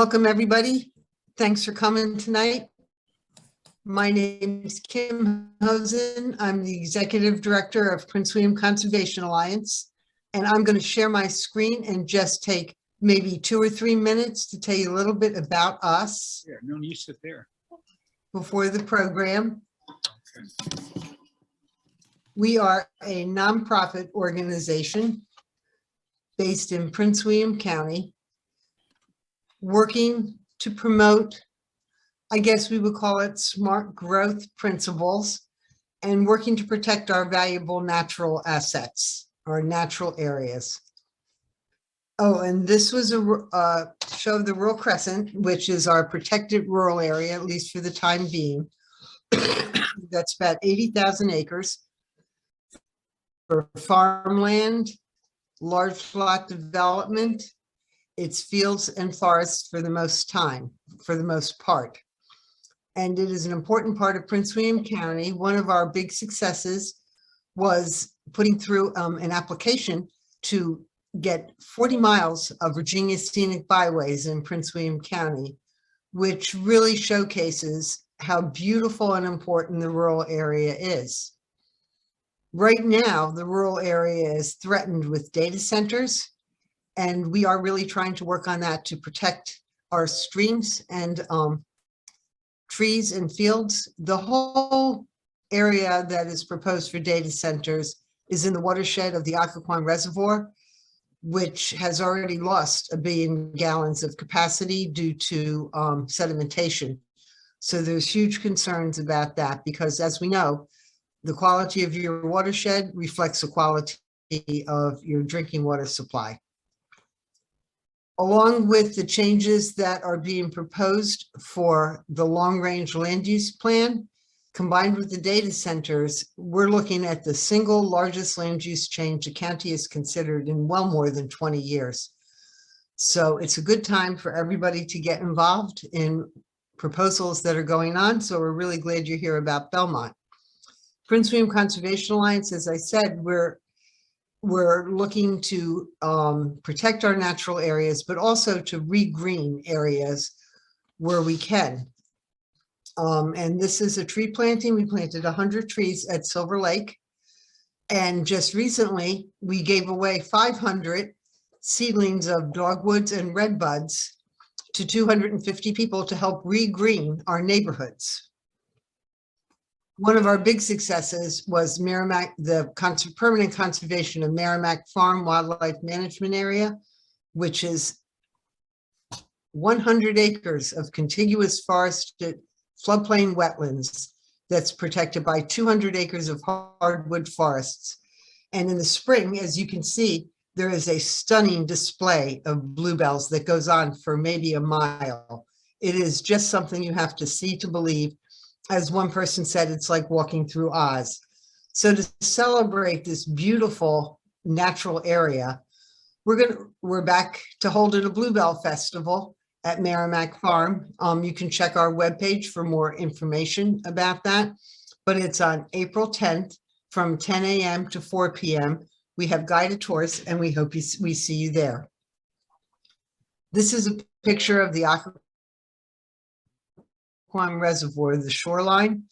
Welcome, everybody. Thanks for coming tonight. My name is Kim Hosen. I'm the Executive Director of Prince William Conservation Alliance, and I'm going to share my screen and just take maybe 2 or 3 minutes to tell you a little bit about us. Yeah, no, you sit there. Before the program. Okay. We are a nonprofit organization based in Prince William County, working to promote, I guess we would call it, smart growth principles, and working to protect our valuable natural assets, our natural areas. Oh, and this was a show of the Rural Crescent, which is our protected rural area, at least for the time being. That's about 80,000 acres for farmland, large lot development. It's fields and forests for the most part. And it is an important part of Prince William County. One of our big successes was putting through an application to get 40 miles of Virginia Scenic Byways in Prince William County, which really showcases how beautiful and important the rural area is. Right now, the rural area is threatened with data centers, and we are really trying to work on that to protect our streams and trees and fields. The whole area that is proposed for data centers is in the watershed of the Occoquan Reservoir, which has already lost 1 billion gallons of capacity due to sedimentation. So there's huge concerns about that because, as we know, the quality of your watershed reflects the quality of your drinking water supply. Along with the changes that are being proposed for the long-range land use plan, combined with the data centers, we're looking at the single largest land use change the county has considered in well more than 20 years. So it's a good time for everybody to get involved in proposals that are going on. So we're really glad you're here about Belmont. Prince William Conservation Alliance, as I said, we're looking to protect our natural areas, but also to regreen areas where we can. And this is a tree planting. We planted 100 trees at Silver Lake. And just recently, we gave away 500 seedlings of dogwoods and redbuds to 250 people to help regreen our neighborhoods. One of our big successes was Merrimack, the permanent conservation of Merrimack Farm Wildlife Management Area, which is 100 acres of contiguous forested floodplain wetlands that's protected by 200 acres of hardwood forests. And in the spring, as you can see, there is a stunning display of bluebells that goes on for maybe a mile. It is just something you have to see to believe. As one person said, it's like walking through Oz. So to celebrate this beautiful natural area, we're back to holding a Bluebell Festival at Merrimack Farm. You can check our webpage for more information about that, but it's on April 10th from 10 a.m. to 4 p.m. We have guided tours, and we hope we see you there. This is a picture of the Occoquan Reservoir, the shoreline,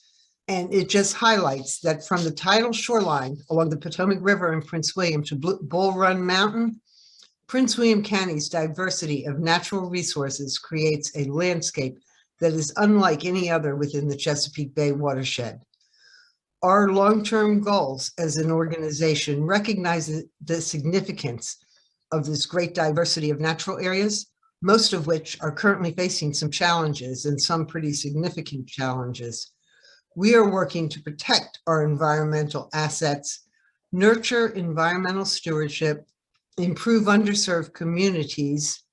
and it just highlights that from the tidal shoreline along the Potomac River in Prince William to Bull Run Mountain, Prince William County's diversity of natural resources creates a landscape that is unlike any other within the Chesapeake Bay watershed. Our long-term goals as an organization recognize the significance of this great diversity of natural areas, most of which are currently facing some challenges and some pretty significant challenges. We are working to protect our environmental assets, nurture environmental stewardship, improve underserved communities.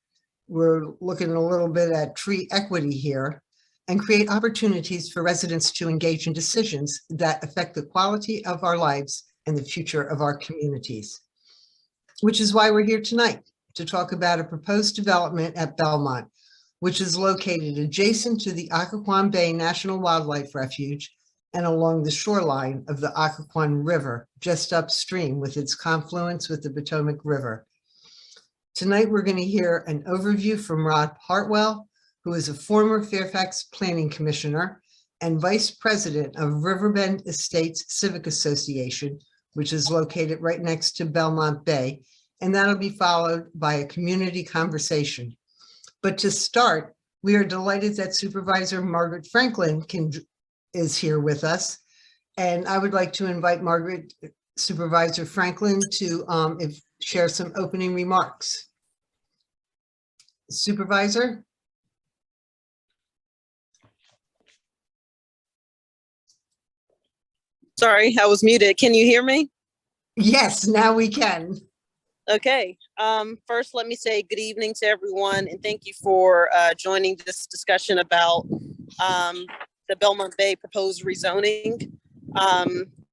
We're looking a little bit at tree equity here, and create opportunities for residents to engage in decisions that affect the quality of our lives and the future of our communities. Which is why we're here tonight, to talk about a proposed development at Belmont, which is located adjacent to the Occoquan Bay National Wildlife Refuge and along the shoreline of the Occoquan River, just upstream with its confluence with the Potomac River. Tonight, we're going to hear an overview from Rob Hartwell, who is a former Fairfax Planning Commissioner and Vice President of Riverbend Estates Civic Association, which is located right next to Belmont Bay, and that'll be followed by a community conversation. But to start, we are delighted that Supervisor Margret Franklin is here with us, and I would like to invite Margret, Supervisor Franklin, to share some opening remarks. Supervisor? Sorry, I was muted. Can you hear me? Yes, now we can. Okay. First, let me say good evening to everyone, and thank you for joining this discussion about the Belmont Bay proposed rezoning.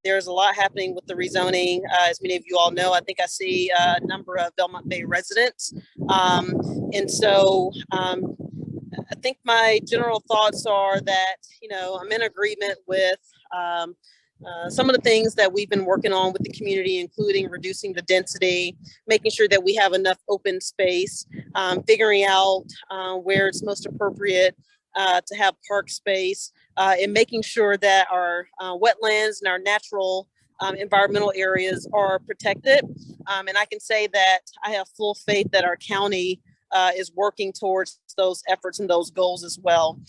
There's a lot happening with the rezoning. As many of you all know, I think I see a number of Belmont Bay residents. And so I think my general thoughts are that, I'm in agreement with some of the things that we've been working on with the community, including reducing the density, making sure that we have enough open space, figuring out where it's most appropriate to have park space, and making sure that our wetlands and our natural environmental areas are protected. And I can say that I have full faith that our county is working towards those efforts and those goals as well.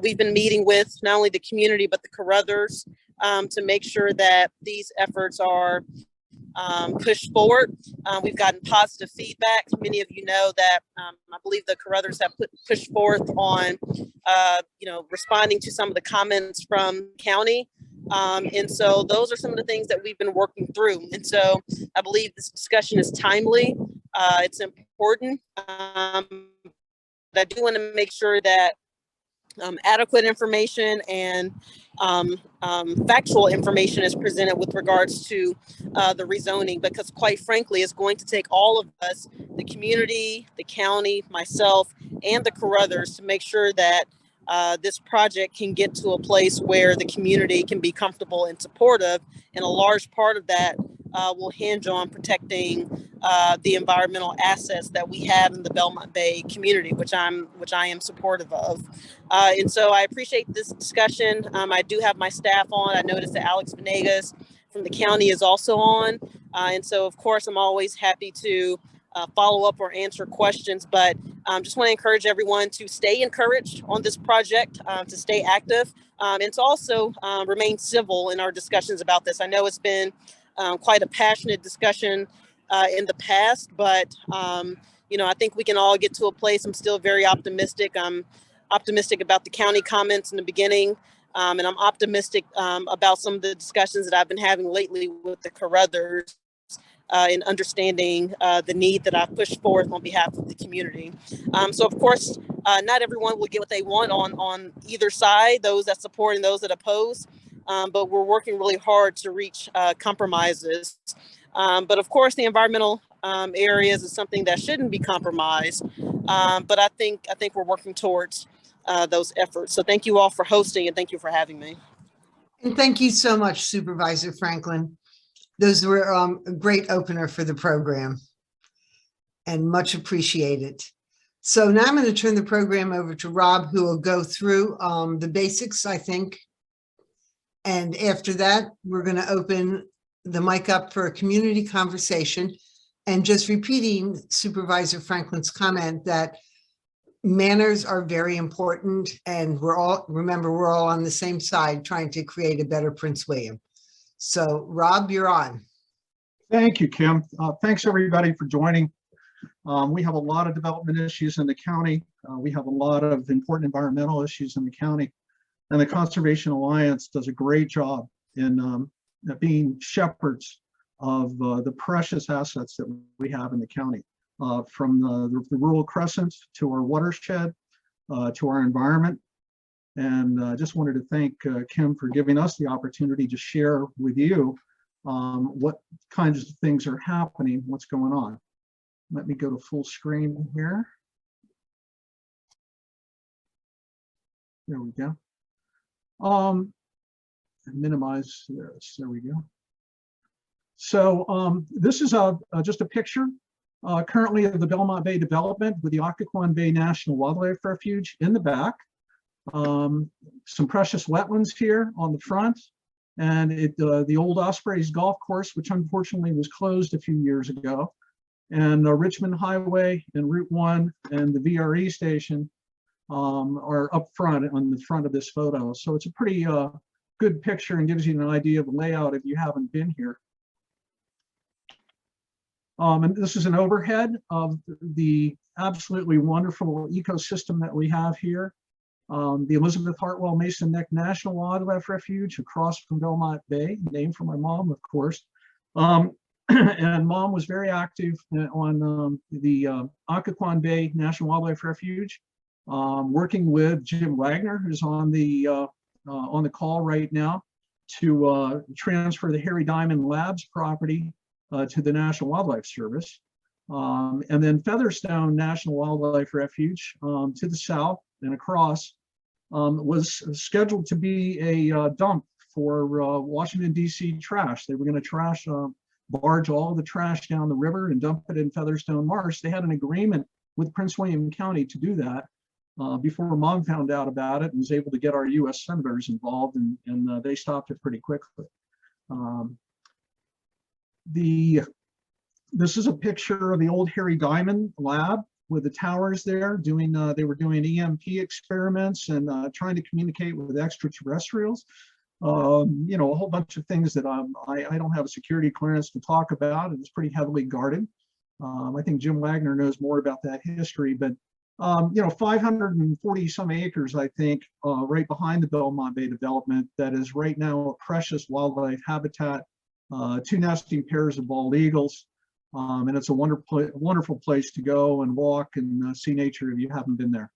We've been meeting with not only the community, but the Carruthers to make sure that these efforts are pushed forward. We've gotten positive feedback. Many of you know that I believe the Carruthers have pushed forth on, responding to some of the comments from county. And so those are some of the things that we've been working through. And so I believe this discussion is timely. It's important. But I do want to make sure that adequate information and factual information is presented with regards to the rezoning, because quite frankly, it's going to take all of us, the community, the county, myself, and the Carruthers, to make sure that this project can get to a place where the community can be comfortable and supportive. And a large part of that will hinge on protecting the environmental assets that we have in the Belmont Bay community, which I am supportive of. And so I appreciate this discussion. I do have my staff on. I noticed that Alex Venegas from the county is also on. And so, of course, I'm always happy to follow up or answer questions, but just want to encourage everyone to stay encouraged on this project, to stay active, and to also remain civil in our discussions about this. I know it's been quite a passionate discussion in the past, but I think we can all get to a place. I'm still very optimistic. I'm optimistic about the county comments in the beginning, and I'm optimistic about some of the discussions that I've been having lately with the Carruthers in understanding the need that I've pushed forth on behalf of the community. So of course, not everyone will get what they want on either side, those that support and those that oppose, but we're working really hard to reach compromises. But of course, the environmental areas is something that shouldn't be compromised. But I think we're working towards those efforts. So thank you all for hosting, and thank you for having me. And thank you so much, Supervisor Franklin. Those were a great opener for the program and much appreciated. So now I'm going to turn the program over to Rob, who will go through the basics, I think. And after that, we're going to open the mic up for a community conversation, and just repeating Supervisor Franklin's comment that manners are very important, and we're all on the same side trying to create a better Prince William. So Rob, you're on. Thank you, Kim. Thanks everybody for joining. We have a lot of development issues in the county. We have a lot of important environmental issues in the county, and the Conservation Alliance does a great job in being shepherds of the precious assets that we have in the county, from the rural crescent to our watershed, to our environment. And I just wanted to thank Kim for giving us the opportunity to share with you what kinds of things are happening, what's going on. Let me go to full screen here. There we go. Minimize this. There we go. So this is just a picture currently of the Belmont Bay development with the Occoquan Bay National Wildlife Refuge in the back. Some precious wetlands here on the front, and the old Ospreys golf course, which unfortunately was closed a few years ago, and Richmond Highway and Route 1 and the VRE station are up front on the front of this photo. So it's a pretty good picture and gives you an idea of the layout if you haven't been here. And this is an overhead of the absolutely wonderful ecosystem that we have here. The Elizabeth Hartwell Mason Neck National Wildlife Refuge across from Belmont Bay, named for my mom, of course. And Mom was very active on the Occoquan Bay National Wildlife Refuge, working with Jim Wagner, who's on the call right now, to transfer the Harry Diamond Labs property to the National Wildlife Service. And then Featherstone National Wildlife Refuge to the south and across was scheduled to be a dump for Washington, D.C. trash. They were going to barge all the trash down the river and dump it in Featherstone Marsh. They had an agreement with Prince William County to do that before Mom found out about it and was able to get our U.S. senators involved, and they stopped it pretty quickly. This is a picture of the old Harry Diamond lab with the towers there doing, they were doing EMP experiments and trying to communicate with extraterrestrials. You know, a whole bunch of things that I don't have a security clearance to talk about. It's pretty heavily guarded. I think Jim Wagner knows more about that history, but you know, 540 some acres, I think, right behind the Belmont Bay development that is right now a precious wildlife habitat, 2 nesting pairs of bald eagles. And it's a wonderful place to go and walk and see nature if you haven't been there.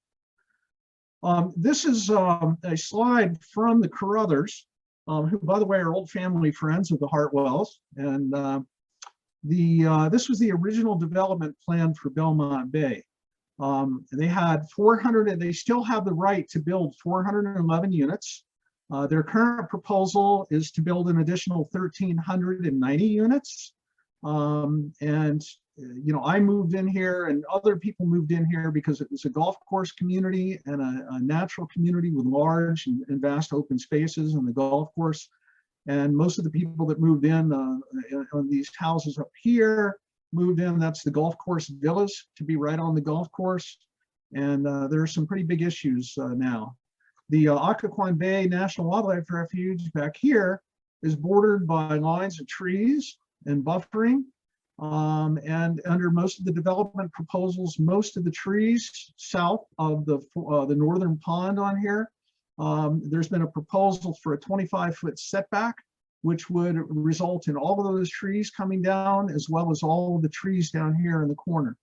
This is a slide from the Carruthers, who, by the way, are old family friends of the Hartwells. And this was the original development plan for Belmont Bay. They had 400, and they still have the right to build 411 units. Their current proposal is to build an additional 1,390 units. You know, I moved in here and other people moved in here because it was a golf course community and a natural community with large and vast open spaces on the golf course. And most of the people that moved in on these houses up here moved in, that's the golf course villas, to be right on the golf course. And there are some pretty big issues now. The Occoquan Bay National Wildlife Refuge back here is bordered by lines of trees and buffering. And under most of the development proposals, most of the trees south of the northern pond on here, there's been a proposal for a 25-foot setback, which would result in all of those trees coming down, as well as all of the trees down here in the corner.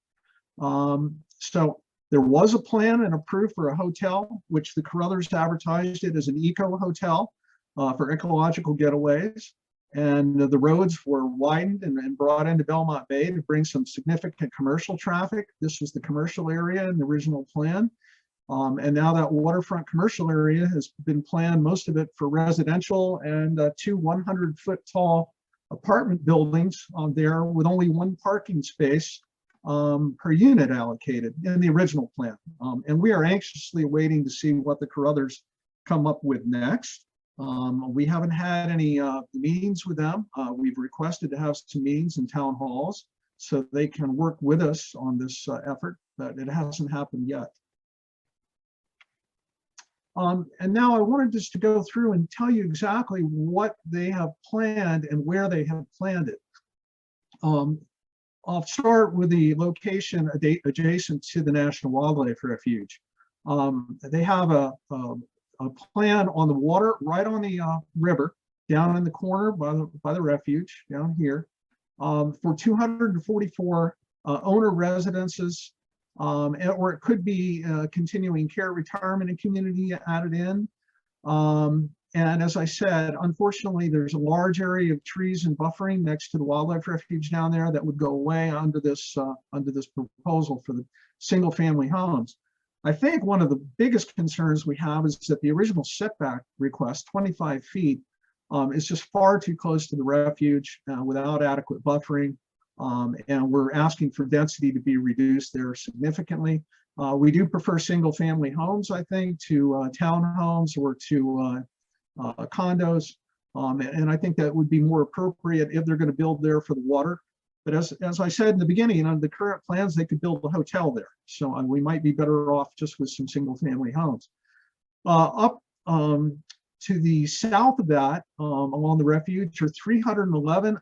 So there was a plan and approved for a hotel, which the Carruthers advertised it as an eco hotel for ecological getaways. And the roads were widened and brought into Belmont Bay to bring some significant commercial traffic. This was the commercial area in the original plan. And now that waterfront commercial area has been planned, most of it for residential, and 2 100-foot tall apartment buildings there with only 1 parking space per unit allocated in the original plan. And we are anxiously waiting to see what the Carruthers come up with next. We haven't had any meetings with them. We've requested to have some meetings in town halls so they can work with us on this effort, but it hasn't happened yet. And now I wanted just to go through and tell you exactly what they have planned and where they have planned it. I'll start with the location adjacent to the National Wildlife Refuge. They have a plan on the water, right on the river, down in the corner by the refuge, down here, for 244 owner residences, or it could be continuing care, retirement, and community added in. And as I said, unfortunately, there's a large area of trees and buffering next to the wildlife refuge down there that would go away under this proposal for the single-family homes. I think one of the biggest concerns we have is that the original setback request, 25 feet, is just far too close to the refuge without adequate buffering. And we're asking for density to be reduced there significantly. We do prefer single family homes, I think, to townhomes or to condos. And I think that would be more appropriate if they're going to build there for the water. But as I said in the beginning, on the current plans, they could build a hotel there. So we might be better off just with some single family homes. Up to the south of that, along the Refuge, are 311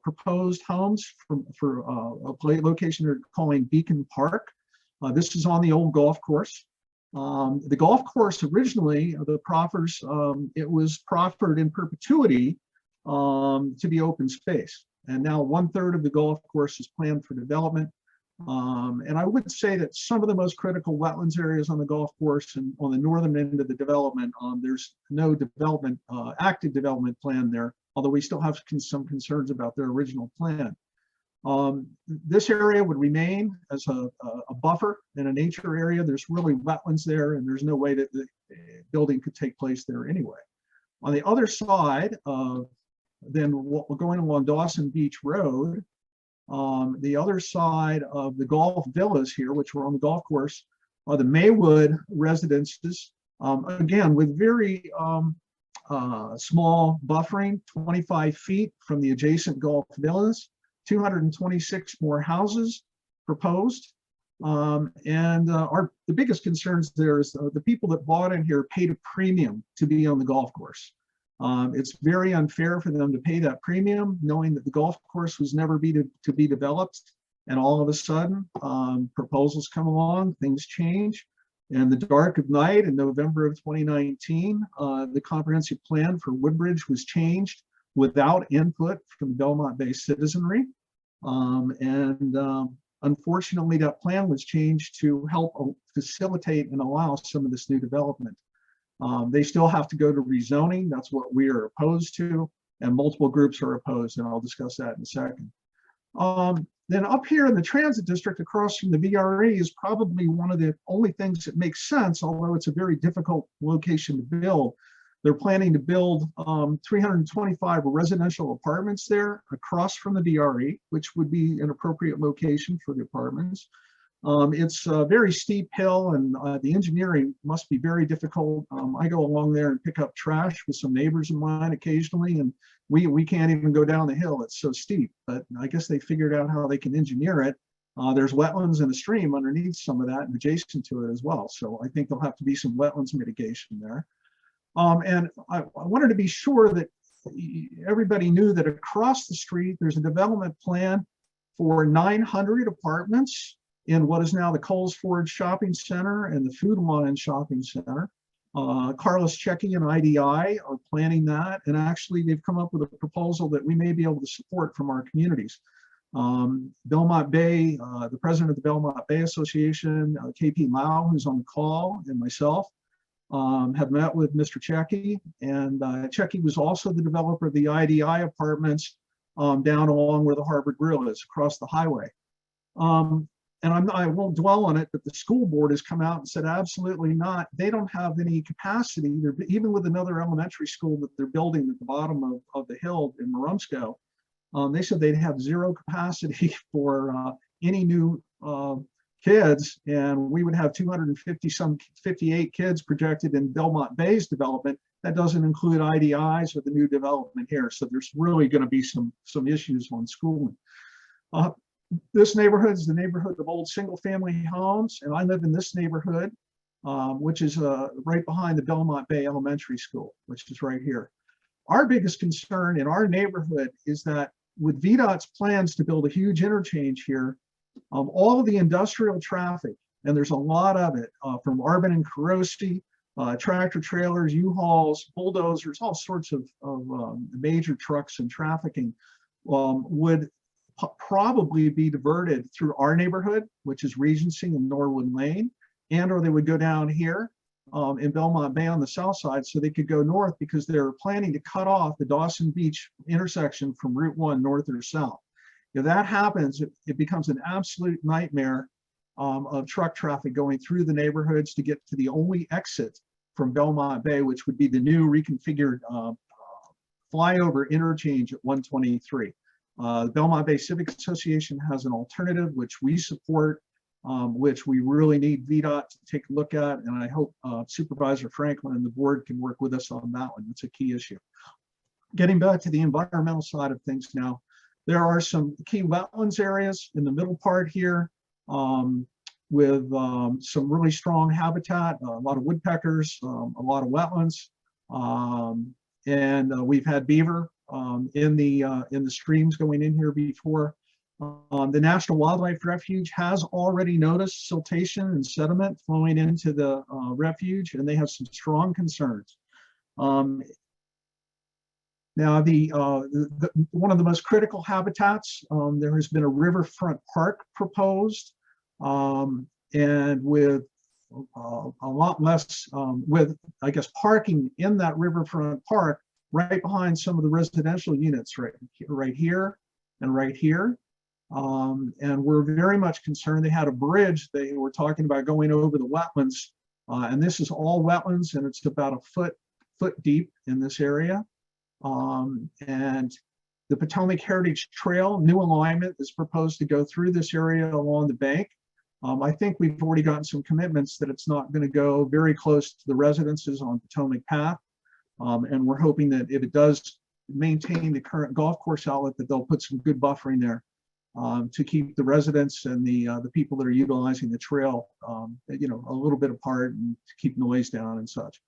proposed homes for a location they're calling Beacon Park. This is on the old golf course. The golf course originally, the proffers, it was proffered in perpetuity to be open space. And now 1/3 of the golf course is planned for development. And I would say that some of the most critical wetlands areas on the golf course and on the northern end of the development, there's no development, active development plan there, although we still have some concerns about their original plan. This area would remain as a buffer in a nature area. There's really wetlands there, and there's no way that the building could take place there anyway. On the other side, then we're going along Dawson Beach Road, the other side of the golf villas here, which were on the golf course, are the Maywood residences, again, with very small buffering, 25 feet from the adjacent golf villas, 226 more houses proposed. The biggest concerns there is the people that bought in here paid a premium to be on the golf course. It's very unfair for them to pay that premium, knowing that the golf course was never to be developed. And all of a sudden, proposals come along, things change. In the dark of night in November of 2019, the comprehensive plan for Woodbridge was changed without input from the Belmont Bay citizenry. Unfortunately, that plan was changed to help facilitate and allow some of this new development. They still have to go to rezoning. That's what we are opposed to, and multiple groups are opposed, and I'll discuss that in a second. Then up here in the transit district across from the VRE is probably one of the only things that makes sense, although it's a very difficult location to build. They're planning to build 325 residential apartments there across from the VRE, which would be an appropriate location for the apartments. It's a very steep hill, and the engineering must be very difficult. I go along there and pick up trash with some neighbors of mine occasionally, and we can't even go down the hill. It's so steep, but I guess they figured out how they can engineer it. There's wetlands and a stream underneath some of that and adjacent to it as well. So I think there'll have to be some wetlands mitigation there. And I wanted to be sure that everybody knew that across the street, there's a development plan for 900 apartments in what is now the Coles Forge Shopping Center and the Food Line Shopping Center. Carlos Checky and IDI are planning that, and actually they've come up with a proposal that we may be able to support from our communities. Belmont Bay, the president of the Belmont Bay Association, KP Lau, who's on the call, and myself have met with Mr. Checky, and Checky was also the developer of the IDI apartments down along where the Harbor Grill is across the highway. And I won't dwell on it, but the school board has come out and said absolutely not. They don't have any capacity. Even with another elementary school that they're building at the bottom of the hill in Marumsco, they said they'd have zero capacity for any new kids, and we would have 58 kids projected in Belmont Bay's development. That doesn't include IDIs or the new development here. So there's really going to be some issues on schooling. This neighborhood is the neighborhood of old single-family homes, and I live in this neighborhood, which is right behind the Belmont Bay Elementary School, which is right here. Our biggest concern in our neighborhood is that with VDOT's plans to build a huge interchange here, all of the industrial traffic, and there's a lot of it, from Arbon and Carosi, tractor trailers, U-Hauls, bulldozers, all sorts of major trucks and trafficking, would probably be diverted through our neighborhood, which is Regency and Norwood Lane, or they would go down here in Belmont Bay on the south side, so they could go north, because they're planning to cut off the Dawson Beach intersection from Route 1 north or south. If that happens, it becomes an absolute nightmare of truck traffic going through the neighborhoods to get to the only exit from Belmont Bay, which would be the new reconfigured flyover interchange at 123. The Belmont Bay Civic Association has an alternative, which we support, which we really need VDOT to take a look at. And I hope Supervisor Franklin and the board can work with us on that one. It's a key issue. Getting back to the environmental side of things now, there are some key wetlands areas in the middle part here with some really strong habitat, a lot of woodpeckers, a lot of wetlands. And we've had beaver in the streams going in here before. The National Wildlife Refuge has already noticed siltation and sediment flowing into the refuge, and they have some strong concerns. Now, one of the most critical habitats, there has been a riverfront park proposed, and with a lot less, with, I guess, parking in that riverfront park right behind some of the residential units right here and right here. And we're very much concerned. They had a bridge they were talking about going over the wetlands, and this is all wetlands, and it's about a foot deep in this area. And the Potomac Heritage Trail, new alignment is proposed to go through this area along the bank. I think we've already gotten some commitments that it's not going to go very close to the residences on Potomac Path. And we're hoping that if it does maintain the current golf course outlet, that they'll put some good buffering there to keep the residents and the people that are utilizing the trail, you know, a little bit apart and to keep noise down and such.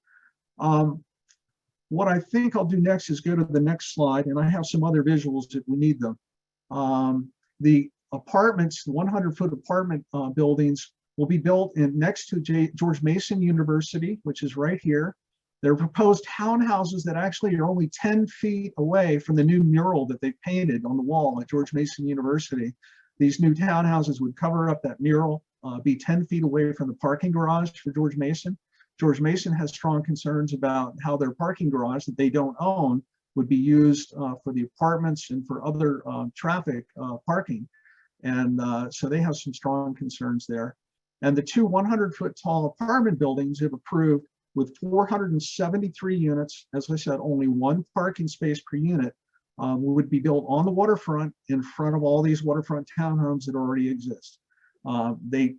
What I think I'll do next is go to the next slide, and I have some other visuals if we need them. The apartments, the 100-foot apartment buildings will be built next to George Mason University, which is right here. They're proposed townhouses that actually are only 10 feet away from the new mural that they painted on the wall at George Mason University. These new townhouses would cover up that mural, be 10 feet away from the parking garage for George Mason. George Mason has strong concerns about how their parking garage that they don't own would be used for the apartments and for other traffic parking. And so they have some strong concerns there. And the two 100-foot tall apartment buildings, if approved, with 473 units, as I said, only one parking space per unit, would be built on the waterfront in front of all these waterfront townhomes that already exist. They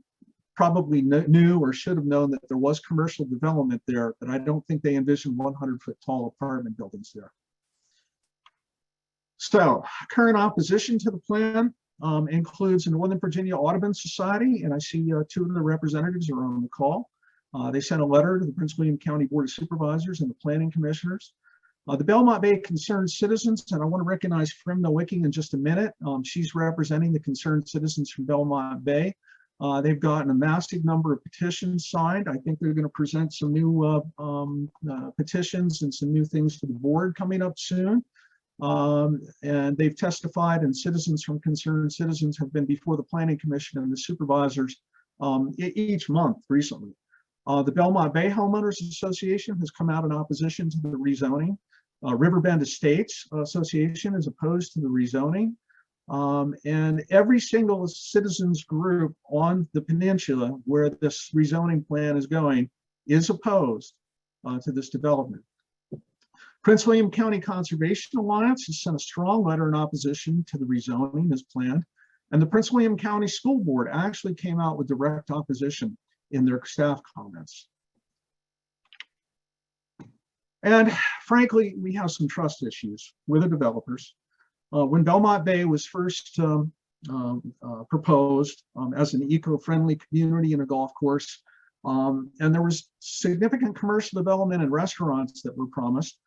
probably knew or should have known that there was commercial development there, but I don't think they envisioned 100-foot tall apartment buildings there. So current opposition to the plan includes the Northern Virginia Audubon Society, and I see two of the representatives are on the call. They sent a letter to the Prince William County Board of Supervisors and the Planning Commissioners. The Belmont Bay Concerned Citizens, and I want to recognize Frim Nowicki in just a minute. She's representing the concerned citizens from Belmont Bay. They've gotten a massive number of petitions signed. I think they're going to present some new petitions and some new things to the board coming up soon. And they've testified, and citizens from concerned citizens have been before the Planning Commission and the supervisors each month recently. The Belmont Bay Homeowners Association has come out in opposition to the rezoning. Riverbend Estates Association is opposed to the rezoning. And every single citizens group on the peninsula where this rezoning plan is going is opposed to this development. Prince William County Conservation Alliance has sent a strong letter in opposition to the rezoning as planned. And the Prince William County School Board actually came out with direct opposition in their staff comments. And frankly, we have some trust issues with the developers. When Belmont Bay was first proposed as an eco-friendly community and a golf course, and there was significant commercial development and restaurants that were promised,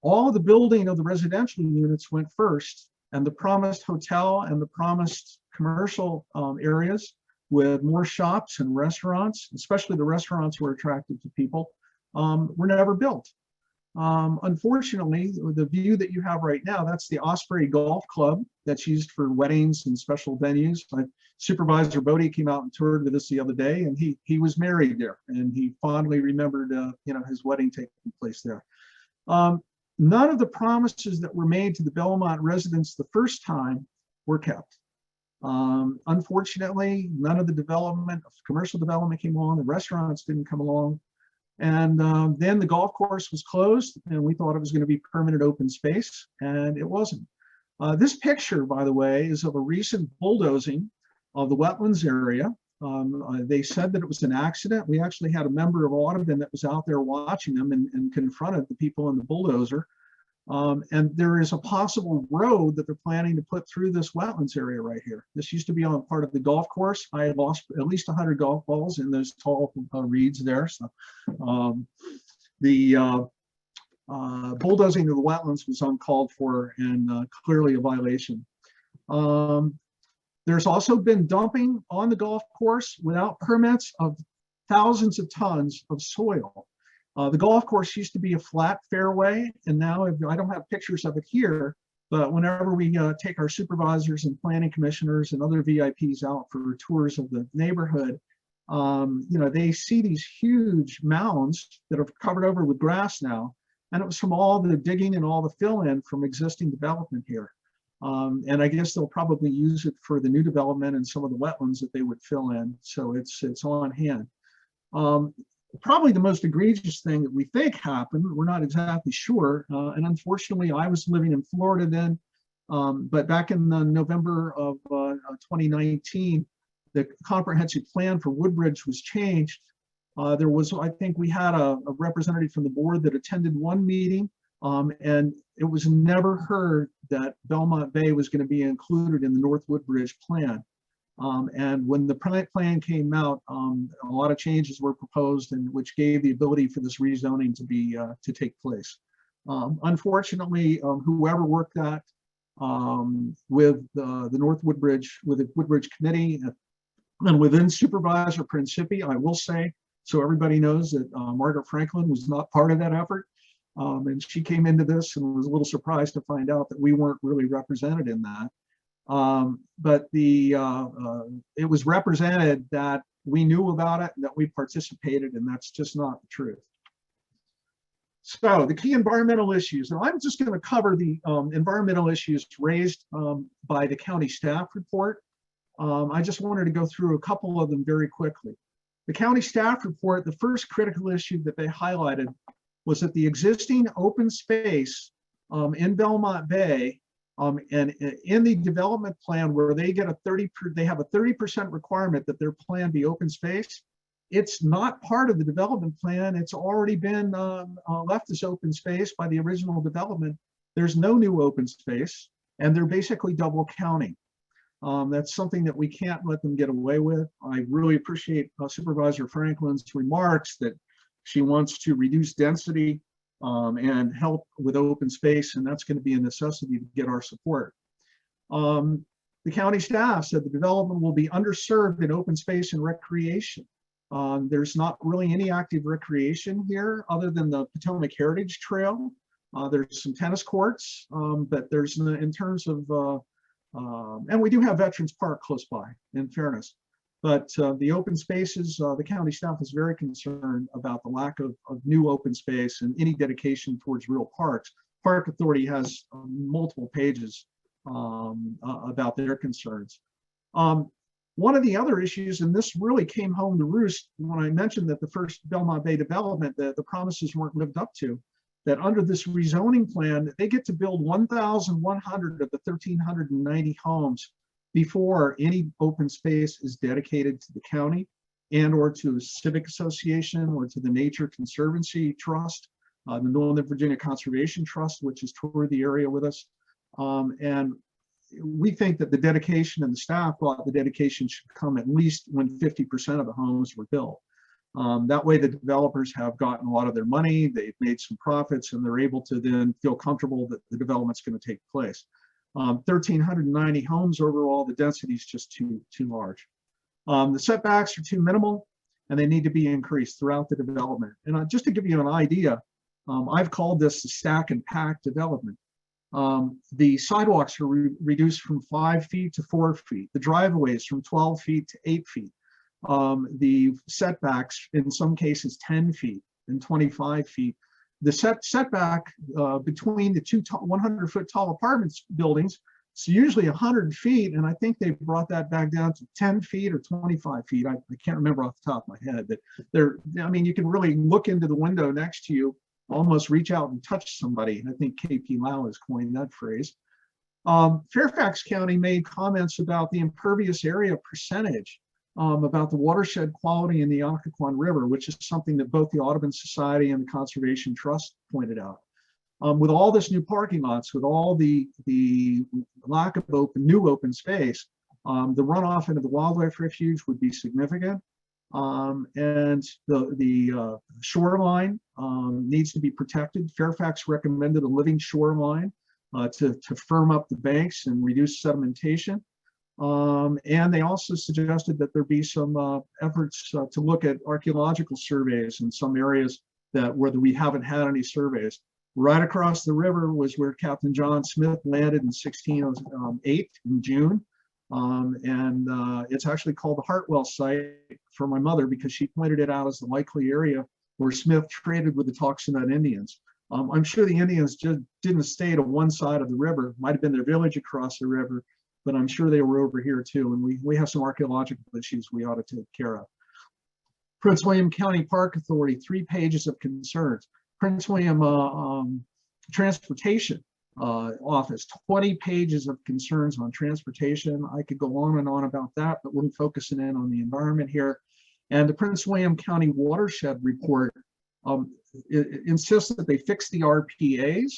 all of the building of the residential units went first, and the promised hotel and the promised commercial areas with more shops and restaurants, especially the restaurants were attractive to people, were never built. Unfortunately, the view that you have right now, that's the Osprey Golf Club that's used for weddings and special venues. Supervisor Bodie came out and toured with us the other day, and he was married there, and he fondly remembered you know, his wedding taking place there. None of the promises that were made to the Belmont residents the first time were kept. Unfortunately, none of the commercial development came along, the restaurants didn't come along. And then the golf course was closed, and we thought it was going to be permanent open space, and it wasn't. This picture, by the way, is of a recent bulldozing of the wetlands area. They said that it was an accident. We actually had a member of Audubon that was out there watching them and confronted the people in the bulldozer. And there is a possible road that they're planning to put through this wetlands area right here. This used to be on part of the golf course. I had lost at least 100 golf balls in those tall reeds there. So the bulldozing of the wetlands was uncalled for and clearly a violation. There's also been dumping on the golf course without permits of thousands of tons of soil. The golf course used to be a flat fairway, and now I don't have pictures of it here, but whenever we take our supervisors and planning commissioners and other VIPs out for tours of the neighborhood, they see these huge mounds that are covered over with grass now, and it was from all the digging and all the fill-in from existing development here. And I guess they'll probably use it for the new development and some of the wetlands that they would fill in. So it's on hand. Probably the most egregious thing that we think happened, we're not exactly sure. And unfortunately, I was living in Florida then, but back in November of 2019, the comprehensive plan for Woodbridge was changed. There was, I think we had a representative from the board that attended one meeting, and it was never heard that Belmont Bay was going to be included in the North Woodbridge plan. And when the plan came out, a lot of changes were proposed, and which gave the ability for this rezoning to take place. Unfortunately, whoever worked that with the North Woodbridge, with the Woodbridge Committee, and within Supervisor Principi, I will say, so everybody knows that Margret Franklin was not part of that effort. And she came into this and was a little surprised to find out that we weren't really represented in that. But it was represented that we knew about it and that we participated, and that's just not the truth. So the key environmental issues, and I'm just going to cover the environmental issues raised by the county staff report. I just wanted to go through a couple of them very quickly. The county staff report, the first critical issue that they highlighted was that the existing open space in Belmont Bay and in the development plan where they get they have a 30% requirement that their plan be open space. It's not part of the development plan. It's already been left as open space by the original development. There's no new open space, and they're basically double counting. That's something that we can't let them get away with. I really appreciate Supervisor Franklin's remarks that she wants to reduce density and help with open space, and that's going to be a necessity to get our support. The county staff said the development will be underserved in open space and recreation. There's not really any active recreation here other than the Potomac Heritage Trail. There's some tennis courts, but there's in terms of, and we do have Veterans Park close by, in fairness. But the open spaces, the county staff is very concerned about the lack of new open space and any dedication towards real parks. Park Authority has multiple pages about their concerns. One of the other issues, and this really came home to roost when I mentioned that the first Belmont Bay development, that the promises weren't lived up to, that under this rezoning plan, they get to build 1,100 of the 1,390 homes before any open space is dedicated to the county and or to a civic association or to the Nature Conservancy Trust, the Northern Virginia Conservation Trust, which has toured the area with us. And we think that the dedication, and the staff thought the dedication should come at least when 50% of the homes were built. That way the developers have gotten a lot of their money, they've made some profits, and they're able to then feel comfortable that the development's going to take place. 1,390 homes overall, the density is just too large. The setbacks are too minimal, and they need to be increased throughout the development. And just to give you an idea, I've called this the stack and pack development. The sidewalks are reduced from 5 feet to 4 feet. The driveways from 12 feet to 8 feet. The setbacks, in some cases, 10 feet and 25 feet. The setback between the two 100-foot tall apartments buildings, it's usually 100 feet, and I think they brought that back down to 10 feet or 25 feet. I can't remember off the top of my head, but I mean, you can really look into the window next to you, almost reach out and touch somebody. I think KP Lau has coined that phrase. Fairfax County made comments about the impervious area percentage, about the watershed quality in the Occoquan River, which is something that both the Audubon Society and the Conservation Trust pointed out. With all this new parking lots, with all the lack of new open space, the runoff into the wildlife refuge would be significant. And the shoreline needs to be protected. Fairfax recommended a living shoreline to firm up the banks and reduce sedimentation. And they also suggested that there be some efforts to look at archaeological surveys in some areas where we haven't had any surveys. Right across the river was where Captain John Smith landed in 1608 in June. It's actually called the Hartwell site for my mother because she pointed it out as the likely area where Smith traded with the Toxinut Indians. I'm sure the Indians just didn't stay to one side of the river. Might have been their village across the river, but I'm sure they were over here too. And we have some archaeological issues we ought to take care of. Prince William County Park Authority, 3 pages of concerns. Prince William Transportation Office, 20 pages of concerns on transportation. I could go on and on about that, but we're focusing in on the environment here. And the Prince William County Watershed Report it insists that they fix the RPAs,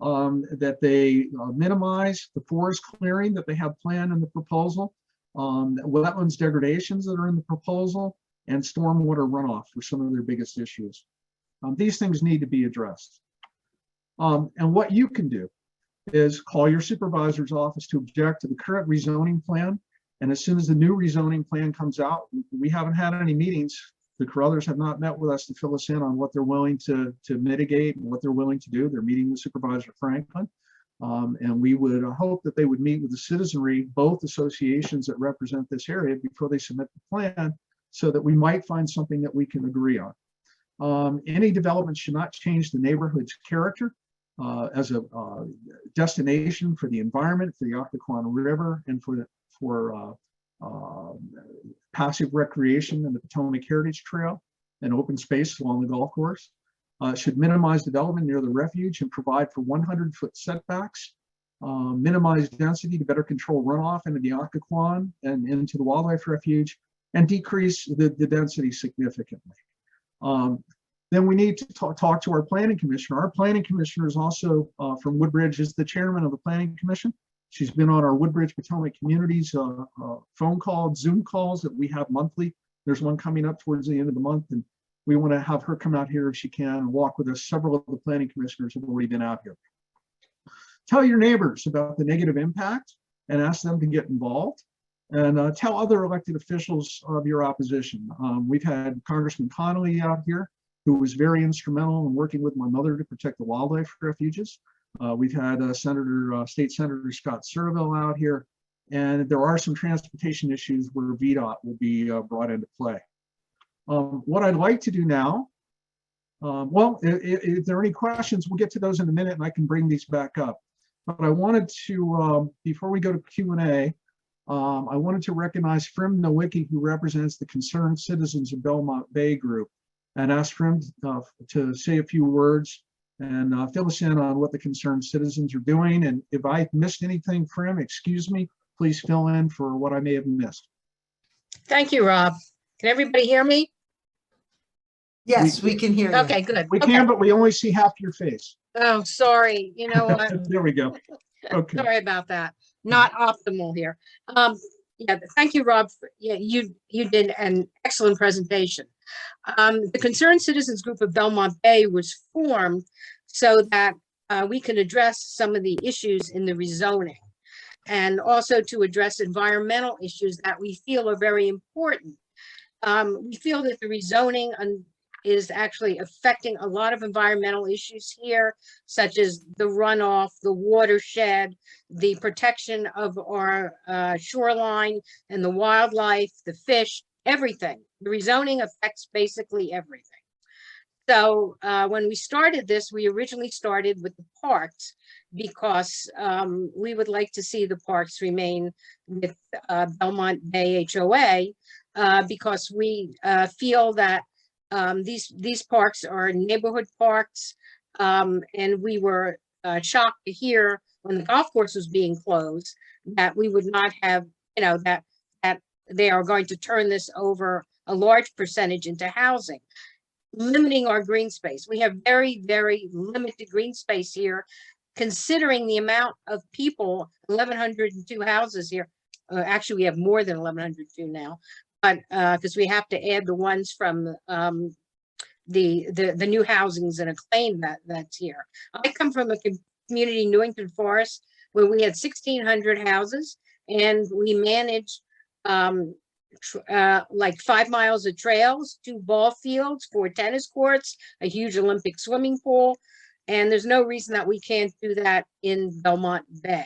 that they minimize the forest clearing that they have planned in the proposal, wetlands degradations that are in the proposal, and stormwater runoff for some of their biggest issues. These things need to be addressed. And what you can do is call your supervisor's office to object to the current rezoning plan. And as soon as the new rezoning plan comes out, we haven't had any meetings. The Carruthers have not met with us to fill us in on what they're willing to mitigate and what they're willing to do. They're meeting with Supervisor Franklin. And we would hope that they would meet with the citizenry, both associations that represent this area, before they submit the plan, so that we might find something that we can agree on. Any development should not change the neighborhood's character as a destination for the environment, for the Occoquan River, and for passive recreation in the Potomac Heritage Trail and open space along the golf course. Should minimize development near the refuge and provide for 100-foot setbacks, minimize density to better control runoff into the Occoquan and into the wildlife refuge, and decrease the density significantly. Then we need to talk to our planning commissioner. Our planning commissioner is also from Woodbridge, is the chairman of the planning commission. She's been on our Woodbridge Potomac Communities phone call, Zoom calls that we have monthly. There's one coming up towards the end of the month, and we want to have her come out here if she can and walk with us. Several of the planning commissioners have already been out here. Tell your neighbors about the negative impact and ask them to get involved. And tell other elected officials of your opposition. We've had Congressman Connolly out here, who was very instrumental in working with my mother to protect the wildlife refuges. We've had State Senator Scott Surville out here, and there are some transportation issues where VDOT will be brought into play. What I'd like to do now, if there are any questions, we'll get to those in a minute and I can bring these back up. But I wanted to, before we go to Q&A, I wanted to recognize Frim Nowicki, who represents the Concerned Citizens of Belmont Bay group, and ask Frim to say a few words and fill us in on what the Concerned Citizens are doing. And if I missed anything, Frim, excuse me, please fill in for what I may have missed. Thank you, Rob. Can everybody hear me? Yes, we can hear you. Okay, good. We can, but we only see half your face. Oh, sorry. You know what? There we go. Okay. Sorry about that. Not optimal here. Yeah, thank you, Rob. Yeah, you did an excellent presentation. The Concerned Citizens Group of Belmont Bay was formed so that we can address some of the issues in the rezoning, and also to address environmental issues that we feel are very important. We feel that the rezoning is actually affecting a lot of environmental issues here, such as the runoff, the watershed, the protection of our shoreline and the wildlife, the fish, everything. The rezoning affects basically everything. So when we started this, we originally started with the parks because we would like to see the parks remain with Belmont Bay HOA because we feel that these parks are neighborhood parks, and we were shocked to hear when the golf course was being closed, that we would not have, that they are going to turn this over a large percentage into housing, limiting our green space. We have very, very limited green space here, considering the amount of people, 1,102 houses here. Actually, we have more than 1,102 now, but because we have to add the ones from the new housings and acclaim that's here. I come from a community, Newington Forest, where we had 1,600 houses, and we managed like 5 miles of trails, 2 ball fields, 4 tennis courts, a huge Olympic swimming pool, and there's no reason that we can't do that in Belmont Bay.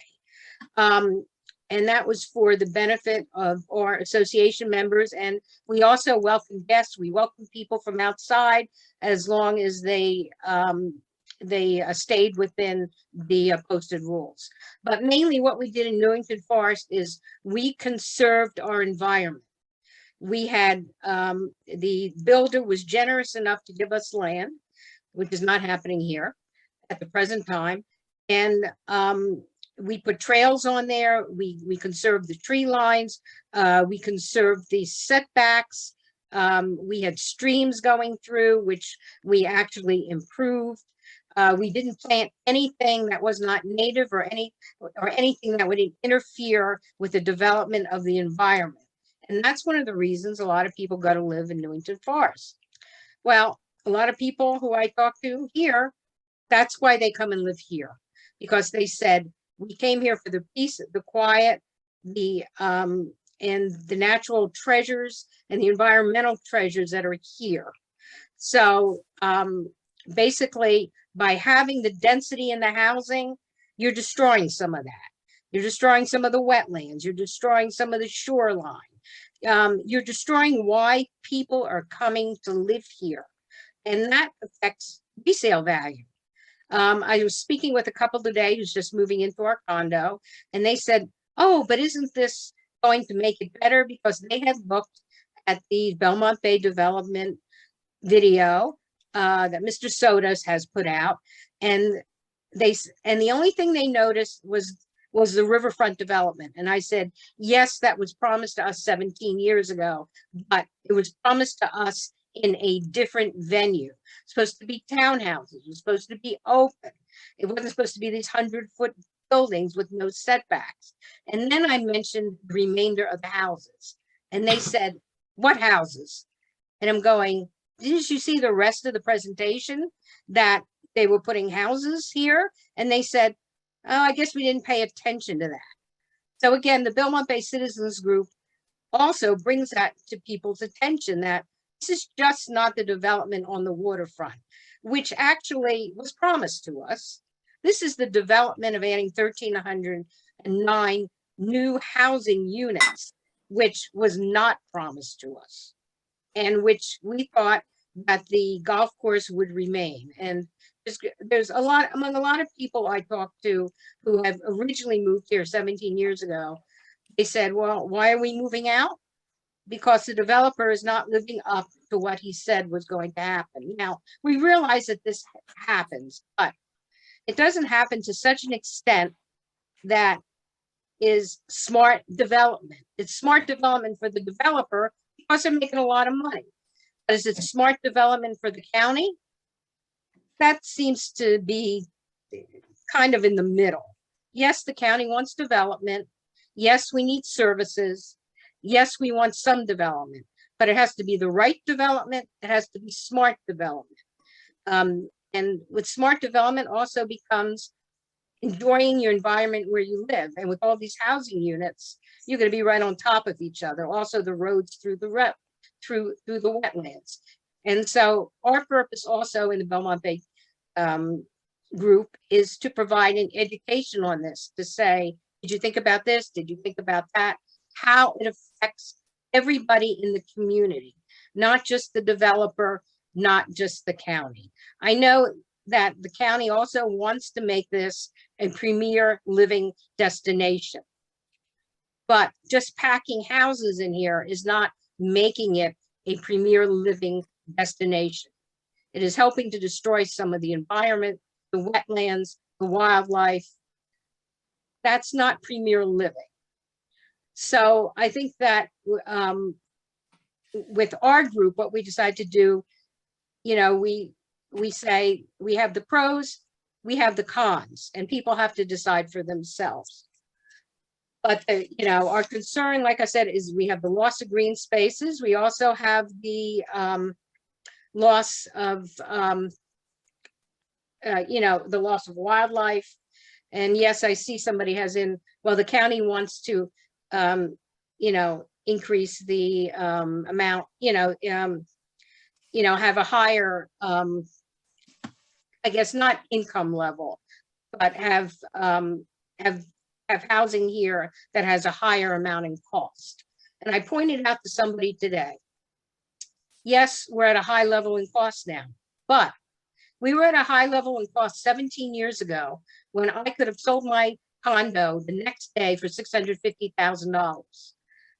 And that was for the benefit of our association members. And we also welcome guests. We welcome people from outside as long as they stayed within the posted rules. But mainly what we did in Newington Forest is we conserved our environment. We had, the builder was generous enough to give us land, which is not happening here at the present time. And we put trails on there. We conserved the tree lines. We conserved the setbacks. We had streams going through, which we actually improved. We didn't plant anything that was not native or anything that would interfere with the development of the environment. And that's one of the reasons a lot of people go to live in Newington Forest. Well, a lot of people who I talk to here, that's why they come and live here, because they said, we came here for the peace, the quiet, and the natural treasures and the environmental treasures that are here. So basically, by having the density in the housing, you're destroying some of that. You're destroying some of the wetlands. You're destroying some of the shoreline. You're destroying why people are coming to live here. And that affects resale value. I was speaking with a couple today who's just moving into our condo, and they said, oh, but isn't this going to make it better? Because they had looked at the Belmont Bay development video that Mr. Sodas has put out, and the only thing they noticed was the riverfront development. And I said, yes, that was promised to us 17 years ago, but it was promised to us in a different venue. It's supposed to be townhouses. It was supposed to be open. It wasn't supposed to be these 100-foot buildings with no setbacks. And then I mentioned the remainder of the houses. And they said, what houses? And I'm going, didn't you see the rest of the presentation that they were putting houses here? And they said, oh, I guess we didn't pay attention to that. So again, the Belmont Bay Citizens Group also brings that to people's attention, that this is just not the development on the waterfront, which actually was promised to us. This is the development of adding 1,309 new housing units, which was not promised to us, and which we thought that the golf course would remain. And there's a lot, among a lot of people I talked to who have originally moved here 17 years ago, they said, well, why are we moving out? Because the developer is not living up to what he said was going to happen. Now, we realize that this happens, but it doesn't happen to such an extent that is smart development. It's smart development for the developer because they're making a lot of money. But is it smart development for the county? That seems to be kind of in the middle. Yes, the county wants development. Yes, we need services. Yes, we want some development, but it has to be the right development. It has to be smart development. And with smart development also becomes enjoying your environment where you live. And with all these housing units, you're going to be right on top of each other. Also the roads through the through the wetlands. And so our purpose also in the Belmont Bay group is to provide an education on this, to say, did you think about this? Did you think about that? How it affects everybody in the community, not just the developer, not just the county. I know that the county also wants to make this a premier living destination, but just packing houses in here is not making it a premier living destination. It is helping to destroy some of the environment, the wetlands, the wildlife. that's not premier living. So I think that with our group, what we decide to do, you know, we say we have the pros, we have the cons, and people have to decide for themselves. But, you know, our concern, like I said, is we have the loss of green spaces. We also have the loss of, you know, the loss of wildlife. And yes, I see somebody has in, well, the county wants to, you know, increase the amount, you know, have a higher, I guess not income level, but have housing here that has a higher amount in cost. And I pointed out to somebody today, yes, we're at a high level in cost now, but we were at a high level in cost 17 years ago when I could have sold my condo the next day for $650,000.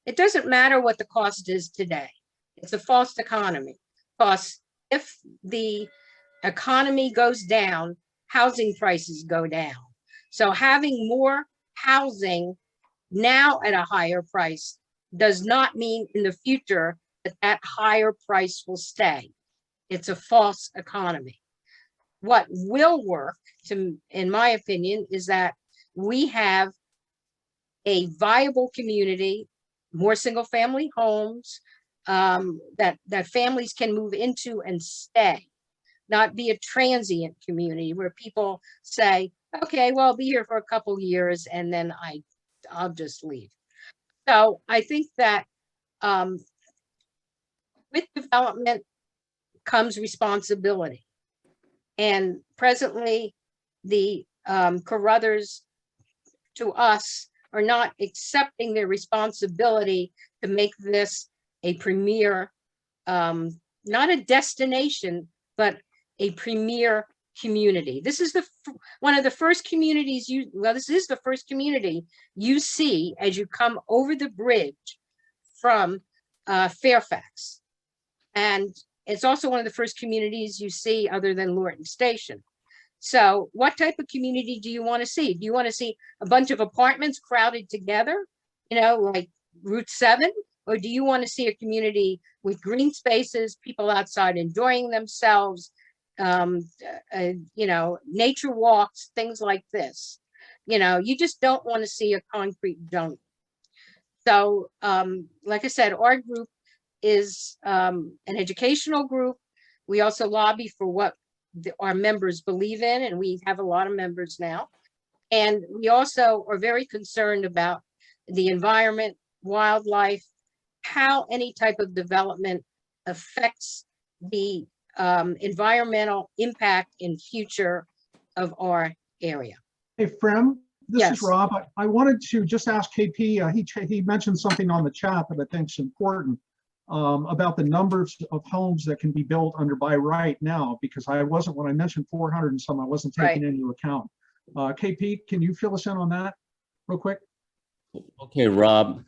It doesn't matter what the cost is today. It's a false economy, because if the economy goes down, housing prices go down. So having more housing now at a higher price does not mean in the future that that higher price will stay. It's a false economy. What will work, in my opinion, is that we have a viable community, more single-family homes that families can move into and stay, not be a transient community where people say, okay, well, I'll be here for a couple years and then I'll just leave. So I think that with development comes responsibility. And presently, the Carruthers to us are not accepting their responsibility to make this a premier, not a destination, but a premier community. This is one of the first communities this is the first community you see as you come over the bridge from Fairfax. And it's also one of the first communities you see other than Lorton Station. So what type of community do you want to see? Do you want to see a bunch of apartments crowded together, you know, like Route 7? Or do you want to see a community with green spaces, people outside enjoying themselves, you know, nature walks, things like this? You know, you just don't want to see a concrete jungle. So, like I said, our group is an educational group. We also lobby for what our members believe in, and we have a lot of members now. And we also are very concerned about the environment, wildlife, how any type of development affects the environmental impact in future of our area. Hey, Frem, this Yes. is Rob. I wanted to just ask KP, he mentioned something on the chat that I think is important about the numbers of homes that can be built under by right now, because when I mentioned 400 and some, I wasn't taking into account. KP, can you fill us in on that real quick? Okay, Rob.